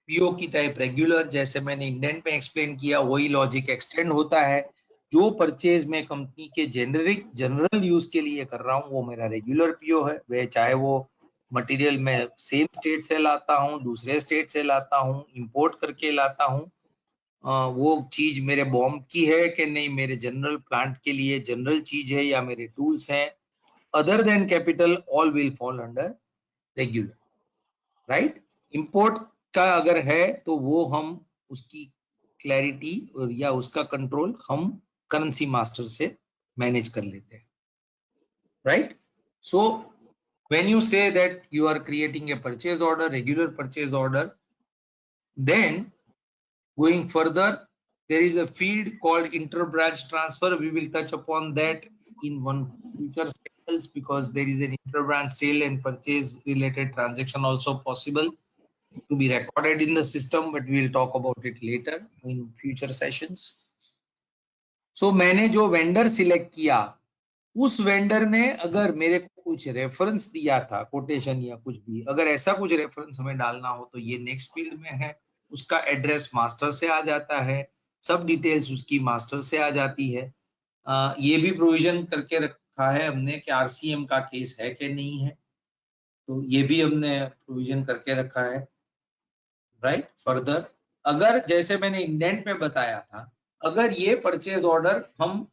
PO की type regular, जैसे मैंने indent में explain किया वही logic extend होता है। जो purchase में कंपनी के जेनरिक जनरल यूज के लिए कर रहा हूँ वो मेरा रेगुलर पीओ है, वह चाहे वो मटेरियल में सेम स्टेट से लाता हूँ, दूसरे स्टेट से लाता हूँ, इंपोर्ट करके लाता हूँ, वो चीज मेरे बॉम्ब की है कि नहीं, मेरे जनरल प्लांट के लिए जनरल चीज है या मेरे टूल्स हैं, other than capital all will fall under regular, right. Import का अगर है तो वो हम उसकी क्लैरिटी और या उसका कंट्रोल हम करेंसी मास्टर से मैनेज कर लेते हैं, right. So when you say that you are creating a purchase order, regular purchase order, then going further there is a field called inter-branch transfer. We will touch upon that in one future cycles because there is an inter-branch sale and purchase related transaction also possible to be recorded in the system, but we will talk about it later in future sessions. So मैंने जो vendor select किया उस vendor ने अगर मेरे को कुछ reference दिया था, कोटेशन या कुछ भी, अगर ऐसा कुछ रेफरेंस हमें डालना हो तो ये नेक्स्ट फील्ड में है, उसका एड्रेस मास्टर से आ जाता है, सब डिटेल्स उसकी मास्टर से आ जाती है। ये भी प्रोविजन करके रखा है हमने कि आरसीएम का केस है कि नहीं है, तो ये भी हमने प्रोविजन करके रखा है, राइट। फर्दर अगर जैसे मैंने इंडेंट में बताया था, अगर ये परचेज ऑर्डर हम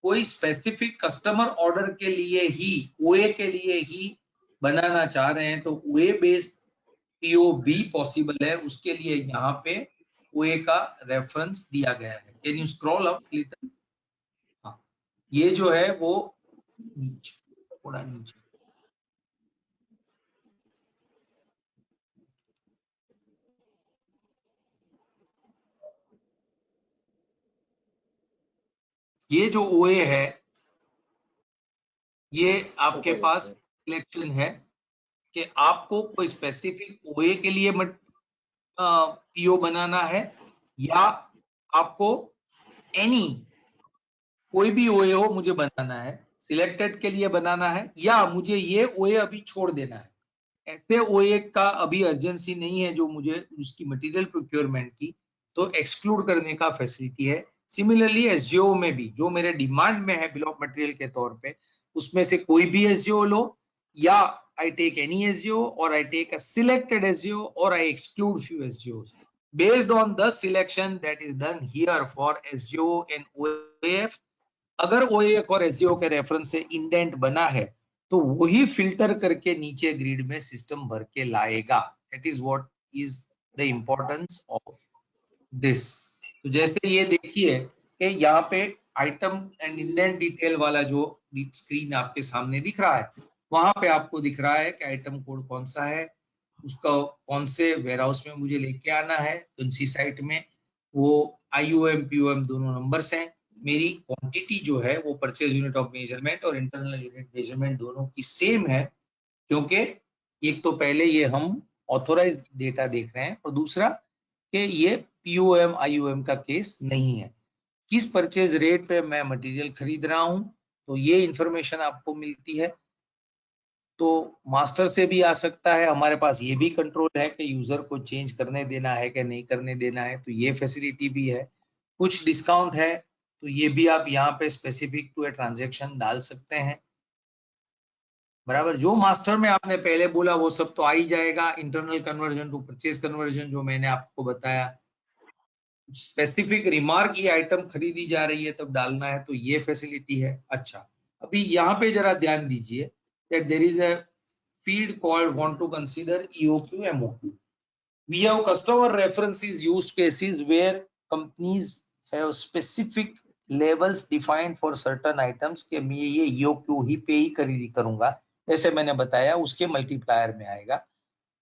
कोई स्पेसिफिक कस्टमर ऑर्डर के लिए ही, ओए के लिए ही बनाना चाह रहे हैं तो ओए बेस्ड पीओ भी पॉसिबल है, उसके लिए यहाँ पे ओए का रेफरेंस दिया गया है। Can you scroll up little? हाँ, ये जो है वो नीचे, थोड़ा नीचे, ये जो ओए है ये आपके पास सिलेक्शन है कि आपको कोई स्पेसिफिक ओए के लिए पीओ बनाना है या आपको एनी कोई भी ओए हो मुझे बनाना है, सिलेक्टेड के लिए बनाना है, या मुझे ये ओए अभी छोड़ देना है। ऐसे ओए का अभी अर्जेंसी नहीं है जो मुझे उसकी मटेरियल प्रोक्योरमेंट की, तो एक्सक्लूड करने का फैसिलिटी है। सिमिलरली एसजीओ में भी जो मेरे डिमांड में है बिल ऑफ मटेरियल के तौर पे, उसमें से कोई भी एसजीओ लो, या आई टेक एनी एसजीओ और I take a selected SGO और आई एक्सक्लूड फ्यू एसजीओस based on the selection that is done here for SGO and OAF। अगर OAF और SGO के रेफरेंस से इंडेंट बना है तो वही फिल्टर करके नीचे ग्रिड में सिस्टम भर के लाएगा। That is what is the importance of this. तो जैसे ये देखिए कि यहाँ पे आइटम एंड इंडेंट डिटेल वाला जो स्क्रीन आपके सामने दिख रहा है, वहां पे आपको दिख रहा है कि आइटम कोड कौन सा है, उसका कौन से वेयरहाउस में मुझे लेके आना है, कौन सी साइट में, वो आईओएम पीओएम दोनों नंबर्स हैं, मेरी क्वांटिटी जो है वो परचेज यूनिट ऑफ मेजरमेंट और इंटरनल यूनिट मेजरमेंट दोनों की सेम है, क्योंकि एक तो पहले ये हम ऑथोराइज डेटा देख रहे हैं और दूसरा कि ये पीओएम आईओएम का केस नहीं है। किस परचेज रेट पे मैं मटेरियल खरीद रहा हूं तो ये इंफॉर्मेशन आपको मिलती है। तो मास्टर से भी आ सकता है, हमारे पास ये भी कंट्रोल है कि यूजर को चेंज करने देना है कि नहीं करने देना है, तो ये फैसिलिटी भी है। कुछ डिस्काउंट है तो ये भी आप यहाँ पे स्पेसिफिक टू ए ट्रांजेक्शन डाल सकते हैं, बराबर। जो मास्टर में आपने पहले बोला वो सब तो आ ही जाएगा, internal conversion to purchase conversion जो मैंने आपको बताया, स्पेसिफिक रिमार्क ये आइटम खरीदी जा रही है तब डालना है तो ये फैसिलिटी है। अच्छा, अभी यहाँ पे जरा ध्यान दीजिए that there is a field called want to consider EOQ MOQ। We have customer references use cases where companies have specific levels defined for certain items के मैं ये EOQ ही पे ही खरीदी करूंगा, जैसे मैंने बताया उसके मल्टीप्लायर में आएगा।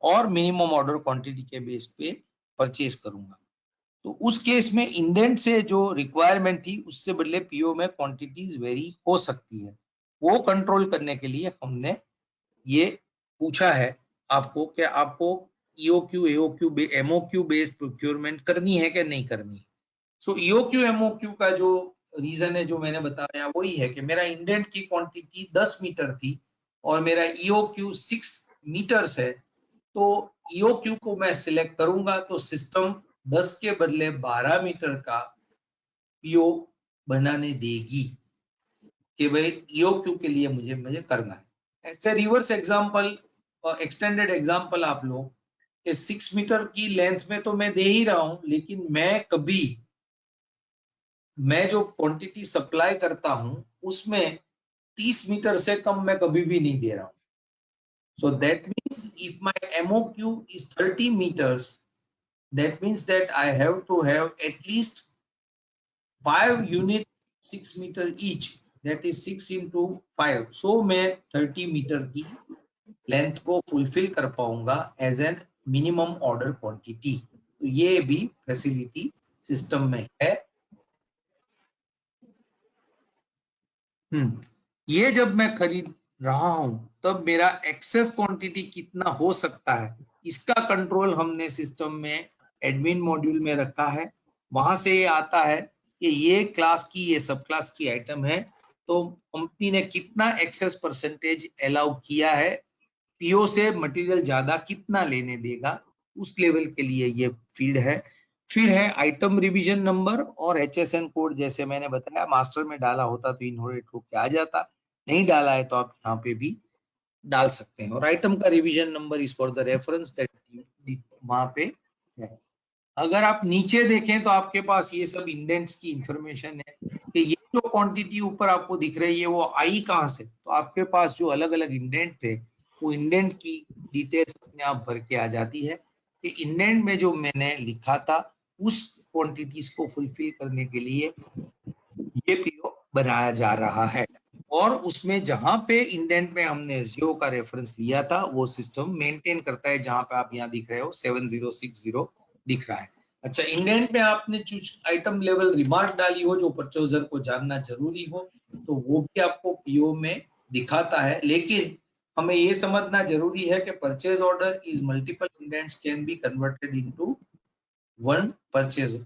और मिनिमम ऑर्डर क्वांटिटी के बेस पे परचेज करूंगा। तो उस केस में इंडेंट से जो रिक्वायरमेंट थी उससे बदले पीओ में क्वांटिटीज वेरी हो सकती है। वो कंट्रोल करने के लिए हमने ये पूछा है आपको कि आपको ईओक्यू एओक्यू एमओक्यू बेस्ड प्रोक्योरमेंट करनी है कि नहीं करनी है। सो ईओक्यू एमओक्यू का जो रीजन है जो मैंने बताया वही है कि मेरा इंडेंट की क्वांटिटी 10 मीटर थी और मेरा ईओक्यू 6 मीटर्स है, तो ईओक्यू को मैं सिलेक्ट करूंगा तो सिस्टम 10 के बदले 12 मीटर का पीओ बनाने देगी कि भाई ईओक्यू के लिए मुझे मुझे करना है। ऐसे रिवर्स एग्जांपल एक्सटेंडेड एग्जांपल आप लो कि 6 मीटर की लेंथ में तो मैं दे ही रहा हूं, लेकिन मैं जो क्वांटिटी सप्लाई करता हूं उसमें 30 मीटर से कम मैं कभी भी नहीं दे रहा हूं। So that means if my MOQ is 30 meters, that means that I have to have at least 5 unit 6 meter each, that is 6 into 5. So मैं 30 मीटर की लेंथ को फुलफिल कर पाऊंगा as an minimum order quantity. तो ये भी facility system में है। ये जब मैं खरीद रहा हूं तब मेरा एक्सेस क्वांटिटी कितना हो सकता है इसका कंट्रोल हमने सिस्टम में एडमिन मॉड्यूल में रखा है। वहां से ये आता है कि ये क्लास की ये सब क्लास की आइटम है, तो कंपनी ने कितना एक्सेस परसेंटेज अलाउ किया है, पीओ से मटेरियल ज्यादा कितना लेने देगा, उस लेवल के लिए ये फील्ड है। फिर है आइटम रिवीजन नंबर और एचएसएन कोड, जैसे मैंने बताया मास्टर में डाला होता तो इनहेरिट होके आ जाता, नहीं डाला है तो आप यहाँ पे भी डाल सकते हैं। और आइटम का revision number is for the reference that वहां पे है। अगर आप नीचे देखें तो आपके पास ये सब इंडेंट्स की इंफॉर्मेशन है कि ये जो क्वांटिटी ऊपर आपको दिख रही है वो आई कहां से, तो आपके पास जो अलग अलग इंडेंट थे वो इंडेंट की डिटेल्स अपने आप भर के आ जाती है कि इंडेंट में जो मैंने लिखा था उस क्वांटिटीज को फुलफिल करने के लिए ये पीओ बनाया जा रहा है। और उसमें जहां पे इंडेंट में हमने जियो का रेफरेंस लिया था वो सिस्टम मेंटेन करता है, जहां पे आप यहाँ दिख रहे हो 7060 दिख रहा है। अच्छा, इंडेंट में आपने कुछ आइटम लेवल रिमार्क डाली हो जो परचेजर को जानना जरूरी हो तो वो भी आपको पीओ में दिखाता है, लेकिन हमें ये समझना जरूरी है कि purchase order is multiple indents can be converted into one purchase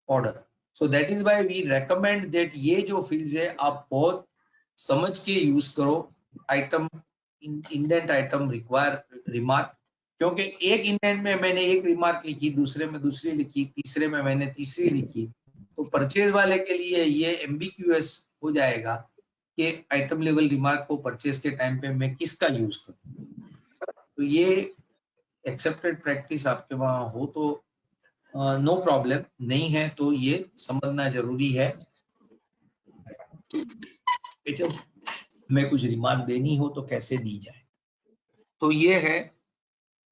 order. So that is why we recommend that ये जो फील्ड्स है आप बहुत समझ के यूज करो। Item indent item require remark, क्योंकि एक इंडेंट में मैंने एक रिमार्क लिखी, दूसरे में दूसरी लिखी, तीसरे में मैंने तीसरी लिखी, तो परचेज वाले के लिए ये एम्बिक्यूएस हो जाएगा कि आइटम लेवल रिमार्क को परचेज के टाइम पे मैं किसका यूज करूं। तो ये एक्सेप्टेड प्रैक्टिस आपके वहां हो तो नो प्रॉब्लम, नहीं है तो ये समझना जरूरी है कि जब हमें कुछ रिमार्क देनी हो तो कैसे दी जाए। तो ये है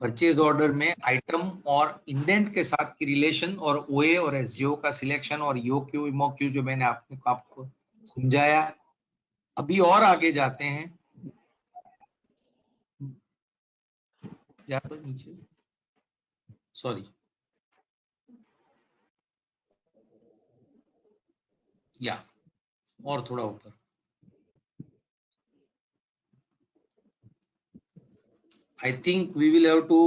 परचेज ऑर्डर में आइटम और इंडेंट के साथ की रिलेशन और ओए और एसजीओ का सिलेक्शन और ईओक्यू इमोक्यू जो मैंने आपको समझाया। अभी और आगे जाते हैं, जा तो नीचे, सॉरी, या और थोड़ा ऊपर। I think we will have to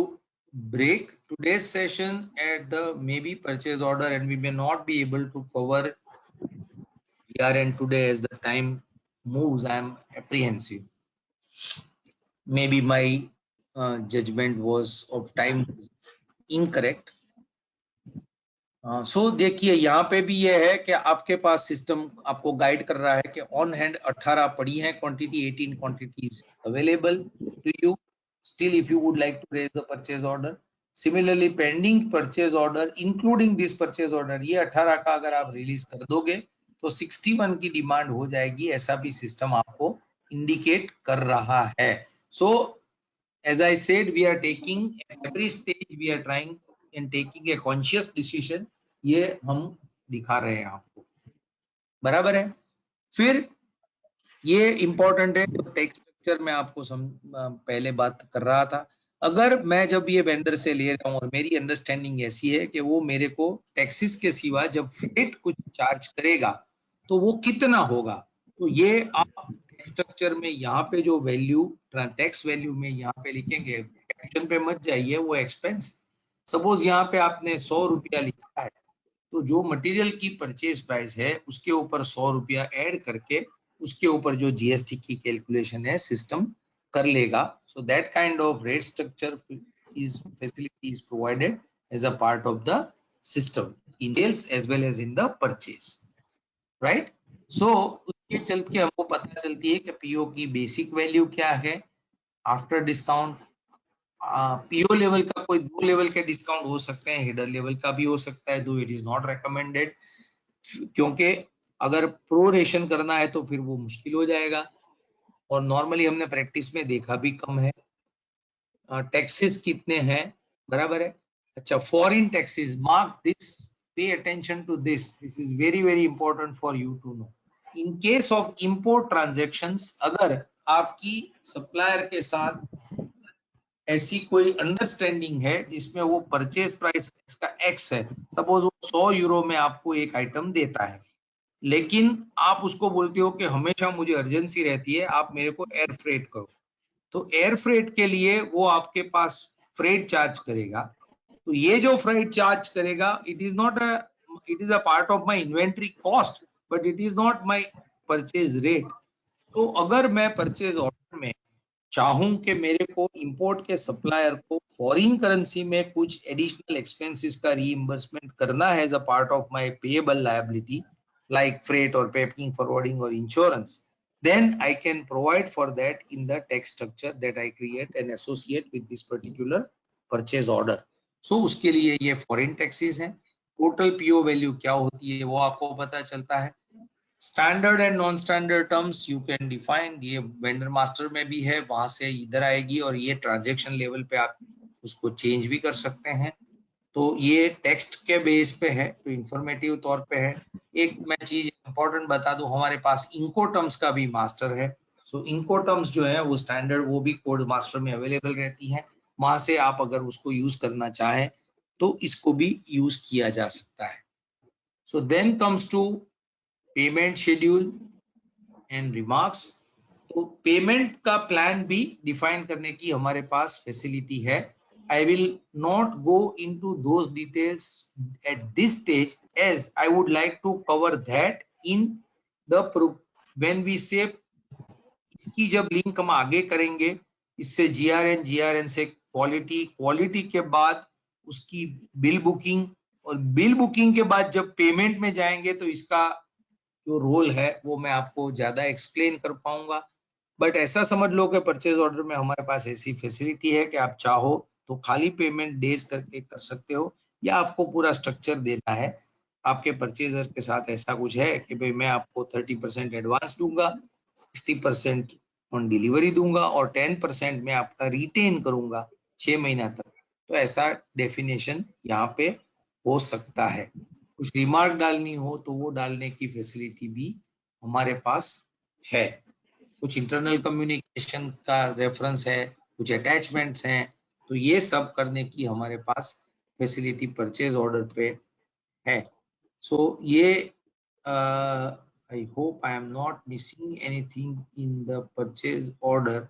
break today's session at the maybe purchase order, and we may not be able to cover ERN today as the time moves. I am apprehensive. Maybe my judgment was of time incorrect. सो देखिए यहाँ पे भी ये है कि आपके पास system आपको guide कर रहा है कि ऑन हैंड 18 पड़ी है quantity, 18 quantities available to you still if you would like to raise the purchase order. Similarly pending purchase order including this purchase order, ये 18 का अगर आप रिलीज कर दोगे तो 61 की डिमांड हो जाएगी, ऐसा भी सिस्टम आपको इंडिकेट कर रहा है। सो as I said, we are taking at every stage we are trying and taking a conscious decision, ये हम दिखा रहे हैं आपको, बराबर है। फिर ये इंपॉर्टेंट है जो टेक्स्ट स्ट्रक्चर में आपको पहले बात कर रहा था। अगर मैं जब ये वेंडर से ले रहा हूँ और मेरी अंडरस्टैंडिंग ऐसी है कि वो मेरे को टैक्सेस के सिवा जब फ्रेट कुछ चार्ज करेगा तो वो कितना होगा, तो ये आप टैक्स स्ट्रक्चर में यहाँ पे जो वैल्यू टैक्स वैल्यू में यहाँ पे लिखेंगे, कैप्शन पे मत जाइए, वो एक्सपेंस। सपोज यहाँ पे आपने 100 रुपया लिखा है, तो जो मटेरियल की परचेज प्राइस है उसके ऊपर 100 रुपया ऐड करके उसके ऊपर जो जीएसटी की कैलकुलेशन है सिस्टम कर लेगा। So that kind of rate structure is facility is provided as a part of the system in sales as well as in the purchase, right? So उसके चलते के हमको पता चलती है कि पीओ की बेसिक वैल्यू क्या है आफ्टर डिस्काउंट। पीओ लेवल का कोई 2 लेवल के डिस्काउंट हो सकते हैं, हेडर लेवल का भी हो सकता है, दो इट इज नॉट रेकमेंडेड, क्योंकि अगर प्रोरेशन करना है तो फिर वो मुश्किल हो जाएगा और नॉर्मली हमने प्रैक्टिस में देखा भी कम है। टैक्सेस कितने हैं, बराबर है। अच्छा, foreign taxes, mark this, pay attention to this, this is very very important for you to know. In case of import transactions, अगर आपकी सप्लायर के साथ ऐसी कोई अंडरस्टैंडिंग है जिसमें वो परचेज प्राइस का एक्स है, सपोज वो 100 यूरो में आपको एक आइटम देता है, लेकिन आप उसको बोलते हो कि हमेशा मुझे अर्जेंसी रहती है, आप मेरे को एयर फ्रेट करो, तो एयर फ्रेट के लिए वो आपके पास फ्रेट चार्ज करेगा। तो ये जो फ्रेट चार्ज करेगा, it is not a, it is a part of my inventory cost, but it is not my purchase rate. तो अगर मैं परचेज ऑर्डर में चाहूं कि मेरे को इंपोर्ट के सप्लायर को फॉरेन करेंसी में कुछ एडिशनल एक्सपेंसेस का रीइंबर्समेंट करना है as a part of my payable liability like freight और पैकिंग, फॉरवर्डिंग और insurance, then I can provide for that in the tax structure that I create and associate with this particular purchase order. So उसके लिए ये foreign taxes हैं। Total PO value क्या होती है वो आपको पता चलता है। Standard and non standard terms you can define, ये वेंडर मास्टर में भी है, वहां से इधर आएगी और ये ट्रांजैक्शन लेवल पे आप उसको चेंज भी कर सकते हैं। तो ये टेक्स्ट के बेस पे है, तो इंफॉर्मेटिव तौर पे है। एक मैं चीज इंपॉर्टेंट बता दूं, हमारे पास इंको टर्म्स का भी मास्टर है। सो इंको टर्म्स जो है वो स्टैंडर्ड, वो भी कोड मास्टर में अवेलेबल रहती है, वहां से आप अगर उसको यूज करना चाहें तो इसको भी यूज किया जा सकता है। So then comes to payment schedule and remarks. तो पेमेंट का प्लान भी डिफाइन करने की हमारे पास फैसिलिटी है। I will not go into those details at this stage, as I would like to cover that in the when we say, इसकी जब लिंक हम आगे करेंगे, इससे जीआरएन से क्वालिटी, क्वालिटी के बाद उसकी बिल बुकिंग, और बिल बुकिंग के बाद जब पेमेंट में जाएंगे तो इसका जो रोल है वो मैं आपको ज्यादा एक्सप्लेन कर पाऊंगा। बट ऐसा समझ लो कि परचेज ऑर्डर में हमारे पास ऐसी फैसिलिटी है कि आप चाहो तो खाली पेमेंट डेज करके कर सकते हो, या आपको पूरा स्ट्रक्चर देना है। आपके परचेजर के साथ ऐसा कुछ है कि भाई मैं आपको 30% एडवांस दूंगा, 60% ऑन डिलीवरी दूंगा और 10% में आपका रिटेन करूंगा 6 महीना तक, तो ऐसा डेफिनेशन यहाँ पे हो सकता है। कुछ रिमार्क डालनी हो तो वो डालने की फैसिलिटी भी हमारे पास है। कुछ इंटरनल कम्युनिकेशन का रेफरेंस है, कुछ अटैचमेंट्स हैं, तो ये सब करने की हमारे पास फैसिलिटी परचेज ऑर्डर पे है। सो ये I hope I am not missing anything in the purchase order.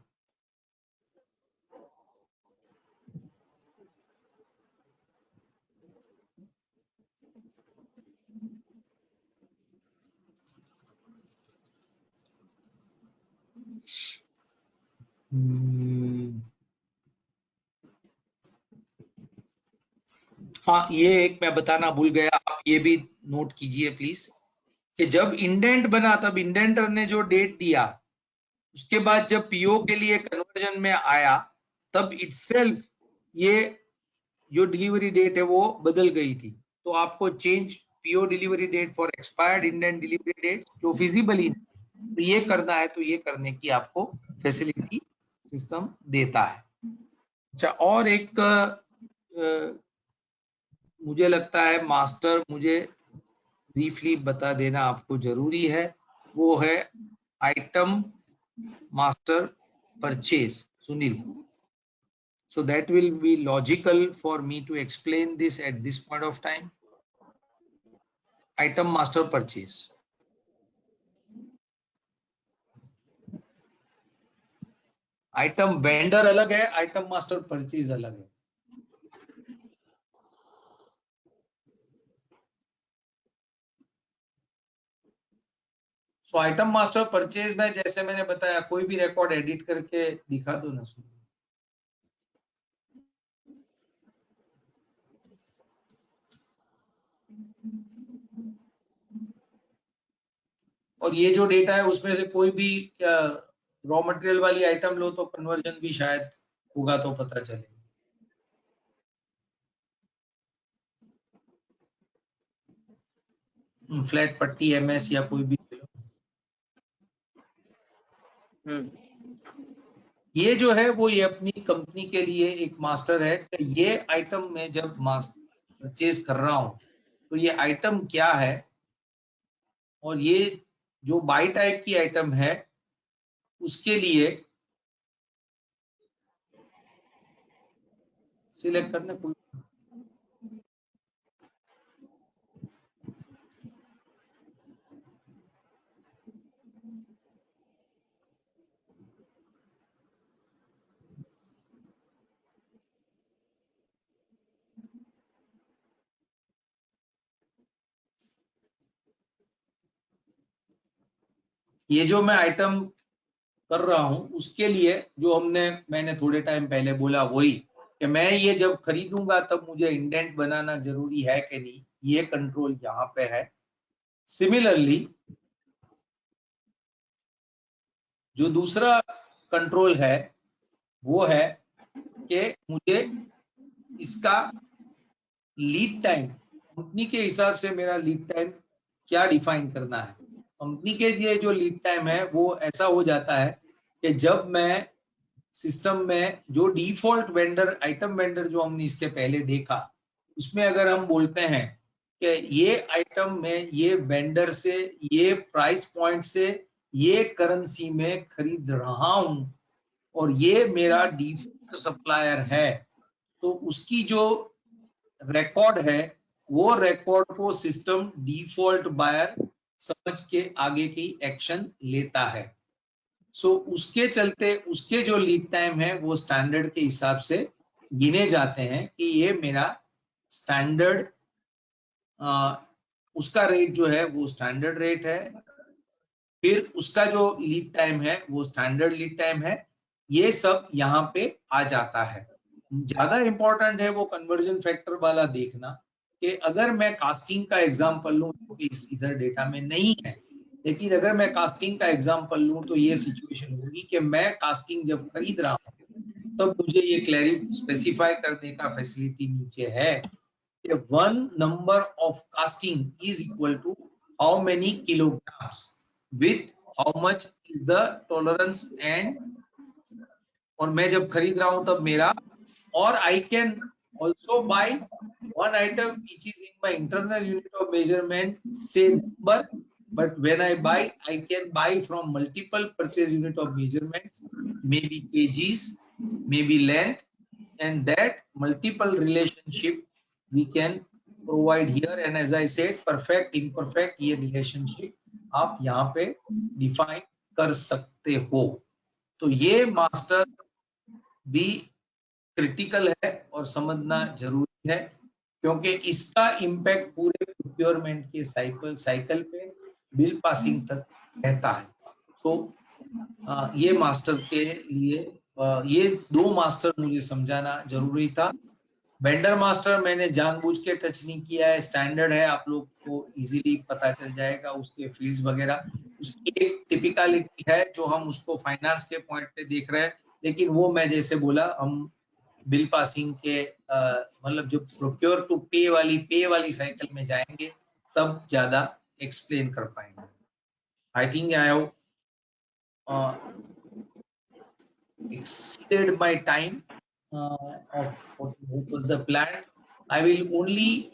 हाँ, ये एक मैं बताना भूल गया, आप ये भी नोट कीजिए प्लीज, कि जब इंडेंट बना तब इंडेंटर ने जो डेट दिया, उसके बाद जब पीओ के लिए कन्वर्जन में आया तब इटसेल्फ ये जो डिलीवरी डेट है वो बदल गई थी। तो आपको change PO delivery date for expired indent delivery date जो फिजिबल ही, तो ये करना है तो ये करने की आपको फैसिलिटी सिस्टम देता है। अच्छा, और एक मुझे लगता है मास्टर मुझे ब्रीफली बता देना आपको जरूरी है, वो है item master purchase. Sunil, So that will be logical for me to explain this at this point of time. Item master purchase. Item vendor अलग है, आइटम मास्टर परचेज अलग है. सो आइटम मास्टर परचेज में जैसे मैंने बताया कोई भी रिकॉर्ड एडिट करके दिखा दो ना. और ये जो डेटा है उसमें से कोई भी रॉ मटेरियल वाली आइटम लो तो कन्वर्जन भी शायद होगा तो पता चले. फ्लैट पट्टी एमएस या कोई भी. ये जो है वो ये अपनी कंपनी के लिए एक मास्टर है कि ये आइटम में जब परचेज कर रहा हूं तो ये आइटम क्या है, और ये जो बाई टाइप की आइटम है उसके लिए सिलेक्ट करना. कोई ये जो मैं आइटम कर रहा हूं उसके लिए जो मैंने थोड़े टाइम पहले बोला वही कि मैं ये जब खरीदूंगा तब मुझे इंडेंट बनाना जरूरी है कि नहीं, ये कंट्रोल यहाँ पे है. सिमिलरली जो दूसरा कंट्रोल है वो है कि मुझे इसका लीड टाइम कंपनी के हिसाब से मेरा लीड टाइम क्या डिफाइन करना है. कंपनी के लिए जो लीड टाइम है वो ऐसा हो जाता है कि जब मैं सिस्टम में जो डिफॉल्ट वेंडर आइटम वेंडर जो हमने इसके पहले देखा उसमें अगर हम बोलते हैं कि ये आइटम में ये वेंडर से ये प्राइस पॉइंट से ये करेंसी में खरीद रहा हूं और ये मेरा डिफॉल्ट सप्लायर है, तो उसकी जो रिकॉर्ड है वो रिकॉर्ड को सिस्टम डिफॉल्ट बायर समझ के आगे की एक्शन लेता है. सो उसके चलते उसके जो लीड टाइम है वो स्टैंडर्ड के हिसाब से गिने जाते हैं कि ये मेरा स्टैंडर्ड उसका रेट जो है वो स्टैंडर्ड रेट है, फिर उसका जो लीड टाइम है वो स्टैंडर्ड लीड टाइम है. ये सब यहाँ पे आ जाता है. ज्यादा इंपॉर्टेंट है वो कन्वर्जन फैक्टर वाला देखना कि अगर मैं कास्टिंग का एग्जांपल लूं जो कि इधर डेटा में नहीं है, लेकिन अगर मैं कास्टिंग का एग्जांपल लूं तो ये सिचुएशन होगी कि मैं कास्टिंग जब खरीद रहा हूं तब मुझे ये क्लैरिफाई स्पेसिफाई करने का फैसिलिटी नीचे है कि one number of casting is equal to how many kilograms with how much is the tolerance and, और मैं जब खरीद रहा हूं तब मेरा, और I can also buy one item which is in my internal unit of measurement, say number, but when I buy, I can buy from multiple purchase unit of measurements, maybe kgs, maybe length, and that multiple relationship we can provide here. And as I said, perfect, imperfect, ये relationship आप यहाँ पे define कर सकते हो. तो ये master भी क्रिटिकल है और समझना जरूरी है क्योंकि इसका इम्पैक्ट पूरे प्रोक्योरमेंट के साइकिल पे बिल पासिंग तक रहता है. सो ये मास्टर के लिए ये दो मास्टर मुझे समझाना जरूरी था. वेंडर मास्टर मैंने जानबूझ के टच नहीं किया है, स्टैंडर्ड है, आप लोग को इजीली पता चल जाएगा उसके फील्ड्स वगैरह. उसकी एक टिपिकलिटी है जो हम उसको फाइनेंस के पॉइंट पे देख रहे हैं, लेकिन वो मैं जैसे बोला हम बिल पासिंग के मतलब जो प्रोक्योर टू पे वाली साइकिल में जाएंगे तब ज्यादा एक्सप्लेन कर पाएंगे. I think I have exceeded my time of what was the plan. I will only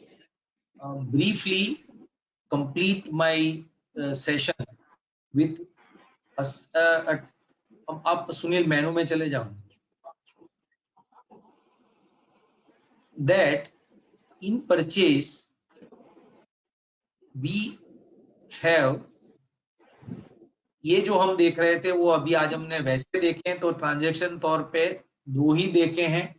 briefly complete my session with आप सुनील मेनू में चले जाओ. that in purchase we have, ये जो हम देख रहे थे वो अभी आज हमने वैसे देखे हैं, तो ट्रांजैक्शन तौर पे दो ही देखे हैं,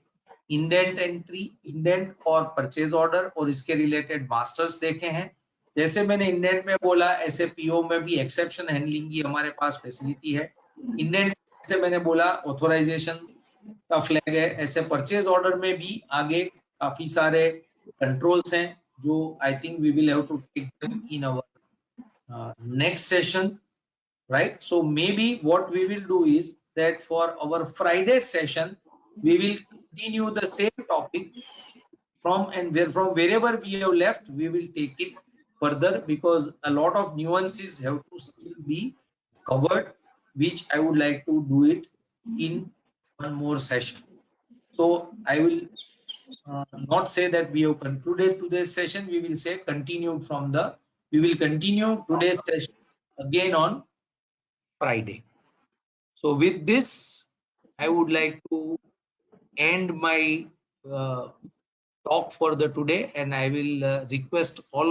इंडेंट एंट्री, इंडेंट और परचेज ऑर्डर, और इसके रिलेटेड मास्टर्स देखे हैं। जैसे मैंने इंडेंट में बोला, ऐसे पीओ में भी एक्सेप्शन हैंडलिंग की हमारे पास फैसिलिटी है। इंडेंट से मैंने बोला ऑथराइजेशन का फ्लैग है, ऐसे परचेज ऑर्डर में भी आगे काफी सारे कंट्रोल्स हैं जो I think we will have to take them in our next session, right? So maybe what we will do is that for our Friday session, we will continue the same topic from, and where from wherever we have left, we will take it further, because a lot of nuances have to still be covered, which I would like to do it in one more session. So I will not say that we have concluded today's session. We will say continued from the, we will continue today's session again on Friday. So with this, I would like to end my uh, talk for the today, and I will request all